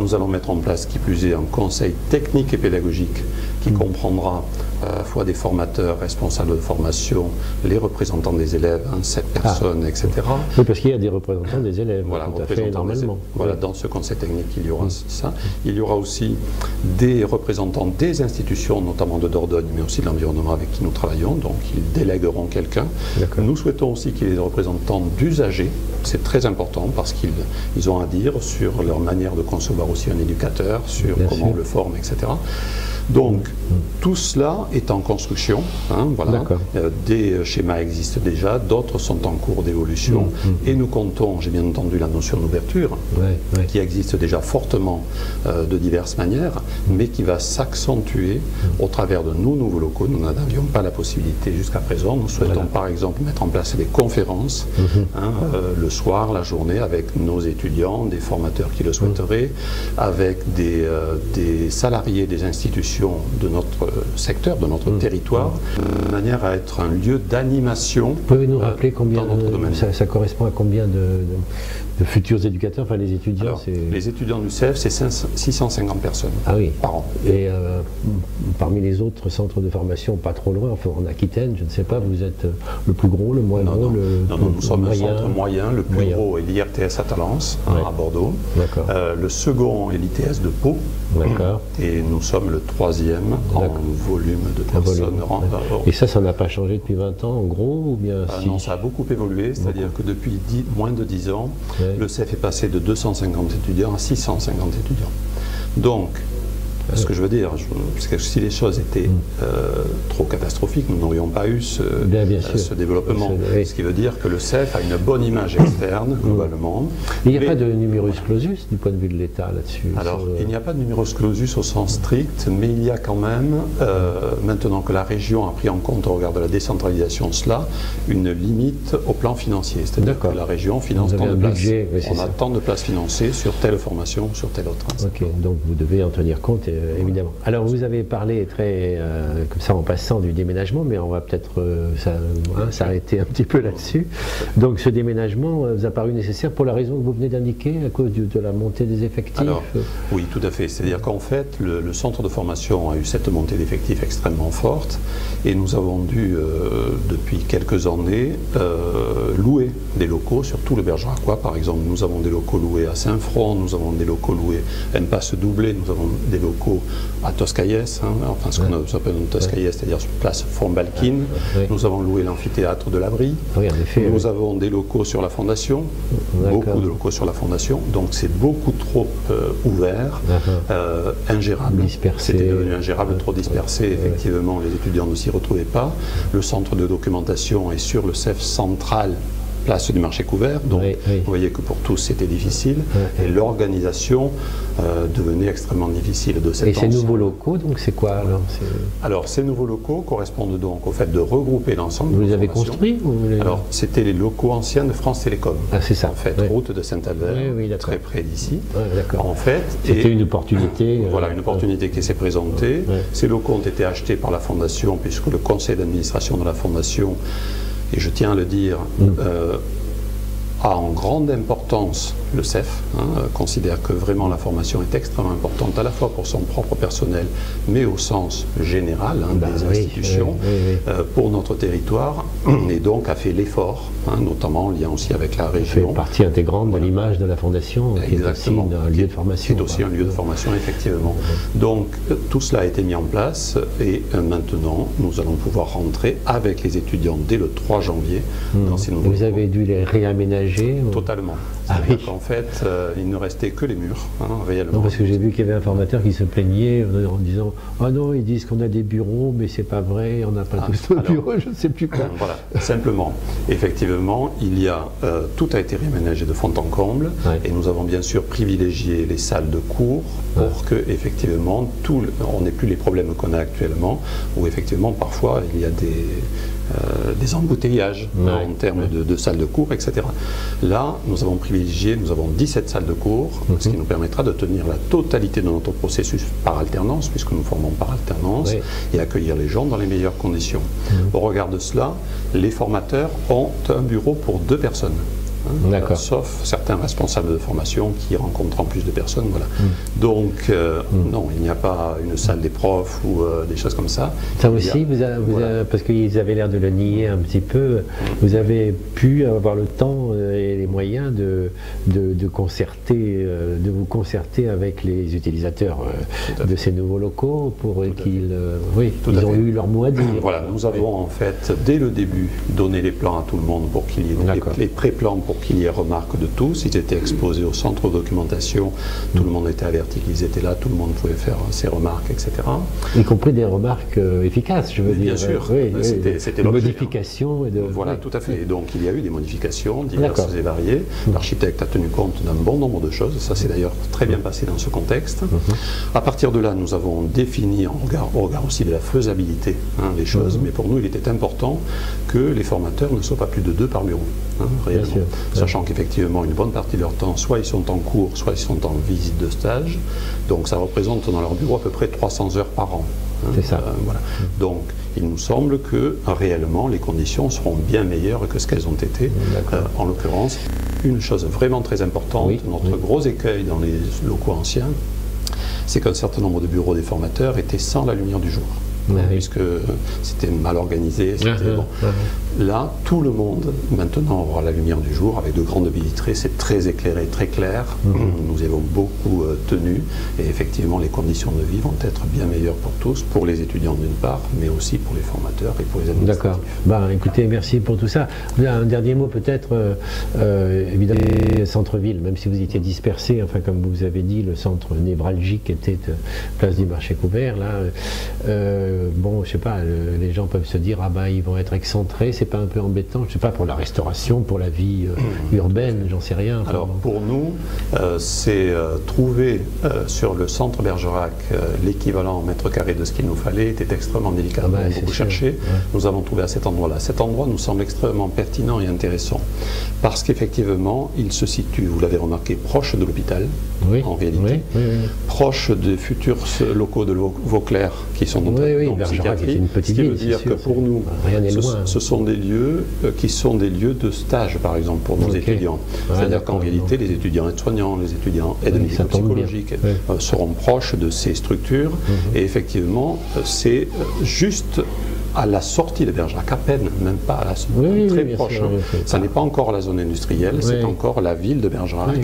Nous allons mettre en place, qui plus est, un conseil technique et pédagogique qui comprendra à la fois des formateurs, responsables de formation, les représentants des élèves, 7 personnes, etc. Oui, parce qu'il y a des représentants des élèves, voilà, tout à fait normalement. Voilà, dans ce conseil technique, il y aura ça. Il y aura aussi des représentants des institutions, notamment de Dordogne, mais aussi de l'environnement avec qui nous travaillons, donc ils délégueront quelqu'un. Nous souhaitons aussi qu'il y ait des représentants d'usagers, c'est très important parce qu'ils ont à dire sur leur manière de concevoir aussi un éducateur, sur comment on le forme, etc. Donc, tout cela est en construction. Hein, voilà. Des schémas existent déjà, d'autres sont en cours d'évolution. Et nous comptons, j'ai bien entendu la notion d'ouverture, qui existe déjà fortement de diverses manières, mais qui va s'accentuer au travers de nos nouveaux locaux. Nous n'avions pas la possibilité jusqu'à présent. Nous souhaitons par exemple mettre en place des conférences, le soir, la journée, avec nos étudiants, des formateurs qui le souhaiteraient, avec des salariés des institutions de notre secteur, de notre territoire, de manière à être un lieu d'animation. Vous pouvez nous rappeler combien ça correspond à combien de futurs éducateurs, enfin les étudiants? Alors, les étudiants du CEF, c'est 650 personnes par an. Et parmi les autres centres de formation, pas trop loin, enfin en Aquitaine, je ne sais pas, vous êtes le plus gros, le moins gros, nous sommes un centre moyen, le plus gros est l'IRTS à Talence, à Bordeaux. Le second est l'ITS de Pau. Et nous sommes le troisième en volume de personnes. Et ça n'a pas changé depuis 20 ans en gros ou bien Non, ça a beaucoup évolué, c'est-à-dire que depuis moins de 10 ans, le CEF est passé de 250 étudiants à 650 étudiants. Donc, ce que je veux dire, parce que si les choses étaient trop catastrophiques, nous n'aurions pas eu ce développement. Ce qui veut dire que le CEF a une bonne image externe, globalement. Il n'y a pas de numerus clausus du point de vue de l'État là-dessus? Alors, il n'y a pas de numerus clausus au sens strict, mais il y a quand même, maintenant que la région a pris en compte au regard de la décentralisation cela, une limite au plan financier. C'est-à-dire que la région finance tant de places. On a tant de places financées sur telle formation ou sur telle autre. Donc vous devez en tenir compte. Évidemment. Alors vous avez parlé très comme ça en passant du déménagement, mais on va peut-être s'arrêter un petit peu là-dessus. Donc ce déménagement vous a paru nécessaire pour la raison que vous venez d'indiquer, à cause de la montée des effectifs? Alors, oui, tout à fait. C'est-à-dire qu'en fait, le centre de formation a eu cette montée d'effectifs extrêmement forte et nous avons dû, depuis quelques années, louer des locaux sur tout le Bergeracois. Par exemple, nous avons des locaux loués à Saint-Front, nous avons des locaux loués à Impasse-Doublé, nous avons des locaux à Toscaïès, enfin ce qu'on appelle Toscaïès, c'est-à-dire sur place Font-Balkin. Nous avons loué l'amphithéâtre de l'Abri. Nous avons des locaux sur la Fondation, beaucoup de locaux sur la Fondation, donc c'est beaucoup trop ouvert, ingérable. C'était devenu ingérable, trop dispersé, effectivement les étudiants ne s'y retrouvaient pas. Le centre de documentation est sur le CEF central, place du marché couvert, donc vous voyez que pour tous c'était difficile et l'organisation devenait extrêmement difficile de cette. Et ces nouveaux locaux, donc c'est quoi alors ces nouveaux locaux correspondent donc au fait de regrouper l'ensemble. Vous les avez construits Alors c'était les locaux anciens de France Télécom. C'est ça. En fait, route de Saint-Albert, très près d'ici. En fait, c'était une opportunité. Voilà, une opportunité qui s'est présentée. Ces locaux ont été achetés par la Fondation puisque le conseil d'administration de la Fondation, et je tiens à le dire, a en grande importance le CEF, considère que vraiment la formation est extrêmement importante à la fois pour son propre personnel, mais au sens général des institutions, pour notre territoire, et donc a fait l'effort, notamment en lien aussi avec la région. C'est partie intégrante de l'image de la Fondation, qui est aussi un lieu de formation. C'est aussi un lieu de formation, effectivement. Donc tout cela a été mis en place, et maintenant nous allons pouvoir rentrer avec les étudiants dès le 3 janvier dans ces nouveaux. Vous avez dû les réaménager? Totalement. En fait, il ne restait que les murs, réellement. Non, parce que j'ai vu qu'il y avait un formateur qui se plaignait en disant « Ah non, ils disent qu'on a des bureaux, mais c'est pas vrai, on n'a pas tous nos bureaux, je ne sais plus quoi. » Voilà, simplement. Effectivement, tout a été réaménagé de fond en comble, et nous avons bien sûr privilégié les salles de cours pour que, effectivement, on n'ait plus les problèmes qu'on a actuellement, où effectivement, parfois, il y a des embouteillages en termes de salles de cours, etc. Là, nous avons privilégié, nous avons 17 salles de cours, ce qui nous permettra de tenir la totalité de notre processus par alternance, puisque nous formons par alternance, et accueillir les gens dans les meilleures conditions. Au regard de cela, les formateurs ont un bureau pour 2 personnes. Sauf certains responsables de formation qui rencontrent en plus de personnes. Voilà. Donc, non, il n'y a pas une salle des profs ou des choses comme ça. Ça aussi, parce qu'ils avaient l'air de le nier un petit peu, vous avez pu avoir le temps et les moyens de vous concerter avec les utilisateurs de ces nouveaux locaux pour qu'ils ont eu leur mot à dire. Voilà, nous avons en fait, dès le début, donné les plans à tout le monde pour qu'il y ait les pré-plans pour qu'il y ait remarque de tous. Ils étaient exposés au centre de documentation, tout le monde était averti qu'ils étaient là, tout le monde pouvait faire ses remarques, etc. Y compris des remarques efficaces, je veux dire. Bien sûr, c'était des modifications. Voilà, tout à fait. Donc il y a eu des modifications diverses et variées. L'architecte a tenu compte d'un bon nombre de choses, ça s'est d'ailleurs très bien passé dans ce contexte. À partir de là, nous avons défini, au regard aussi de la faisabilité des choses, mais pour nous, il était important que les formateurs ne soient pas plus de 2 par bureau, réellement. Sachant qu'effectivement, une bonne partie de leur temps, soit ils sont en cours, soit ils sont en visite de stage. Donc ça représente dans leur bureau à peu près 300 heures par an. C'est ça. Voilà. Donc il nous semble que réellement les conditions seront bien meilleures que ce qu'elles ont été. En l'occurrence, une chose vraiment très importante, notre gros écueil dans les locaux anciens, c'est qu'un certain nombre de bureaux des formateurs étaient sans la lumière du jour. Puisque c'était mal organisé. Là, tout le monde maintenant aura la lumière du jour avec de grandes baies vitrées, c'est très éclairé, très clair. Nous y avons beaucoup tenu et effectivement les conditions de vie vont être bien meilleures pour tous, pour les étudiants d'une part, mais aussi pour les formateurs et pour les administratifs. D'accord. Écoutez, merci pour tout ça. Un dernier mot peut-être, évidemment, centre-ville, même si vous étiez dispersés, enfin comme vous avez dit, le centre névralgique était place du marché couvert, là. Bon, je sais pas, les gens peuvent se dire, ils vont être excentrés, c'est pas un peu embêtant, je sais pas, pour la restauration, pour la vie urbaine, j'en sais rien. Alors pour nous, c'est trouver sur le centre Bergerac l'équivalent en mètre carré de ce qu'il nous fallait était extrêmement délicat. Nous avons beaucoup cherché, nous avons trouvé à cet endroit-là. Cet endroit nous semble extrêmement pertinent et intéressant parce qu'effectivement, il se situe, vous l'avez remarqué, proche de l'hôpital, en réalité, proche des futurs locaux de Vauclair qui sont dans Bergerac est une petite ville, ce qui veut dire que pour nous, ce sont des lieux qui sont des lieux de stage, par exemple, pour nos étudiants. C'est-à-dire qu'en réalité, les étudiants aides-soignants, les étudiants aides médico-psychologiques seront proches de ces structures. Et effectivement, c'est juste à la sortie de Bergerac, à peine, même pas à la sortie, très proche. Ça n'est pas encore la zone industrielle, c'est encore la ville de Bergerac,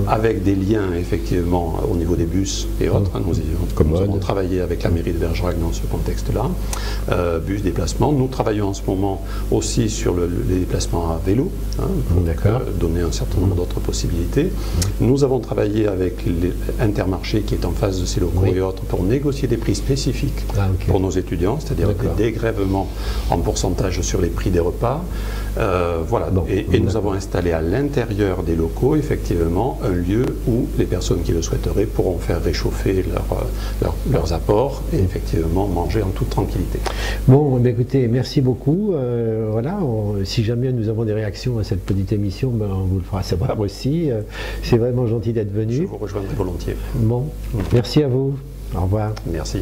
avec des liens effectivement au niveau des bus et autres. Nous avons travaillé avec la mairie de Bergerac dans ce contexte-là, bus, déplacements. Nous travaillons en ce moment aussi sur les déplacements à vélo, pour donner un certain nombre d'autres possibilités. Nous avons travaillé avec l'Intermarché qui est en face de ces locaux et autres pour négocier des prix spécifiques pour nos étudiants, c'est-à-dire des dégrèvements en pourcentage sur les prix des repas. Voilà. Et nous avons installé à l'intérieur des locaux, effectivement, un lieu où les personnes qui le souhaiteraient pourront faire réchauffer leurs apports et effectivement manger en toute tranquillité. Bon, écoutez, merci beaucoup. Voilà, si jamais nous avons des réactions à cette petite émission, on vous le fera savoir aussi. C'est vraiment gentil d'être venu. Je vous rejoindrai volontiers. Bon, merci à vous. Au revoir. Merci.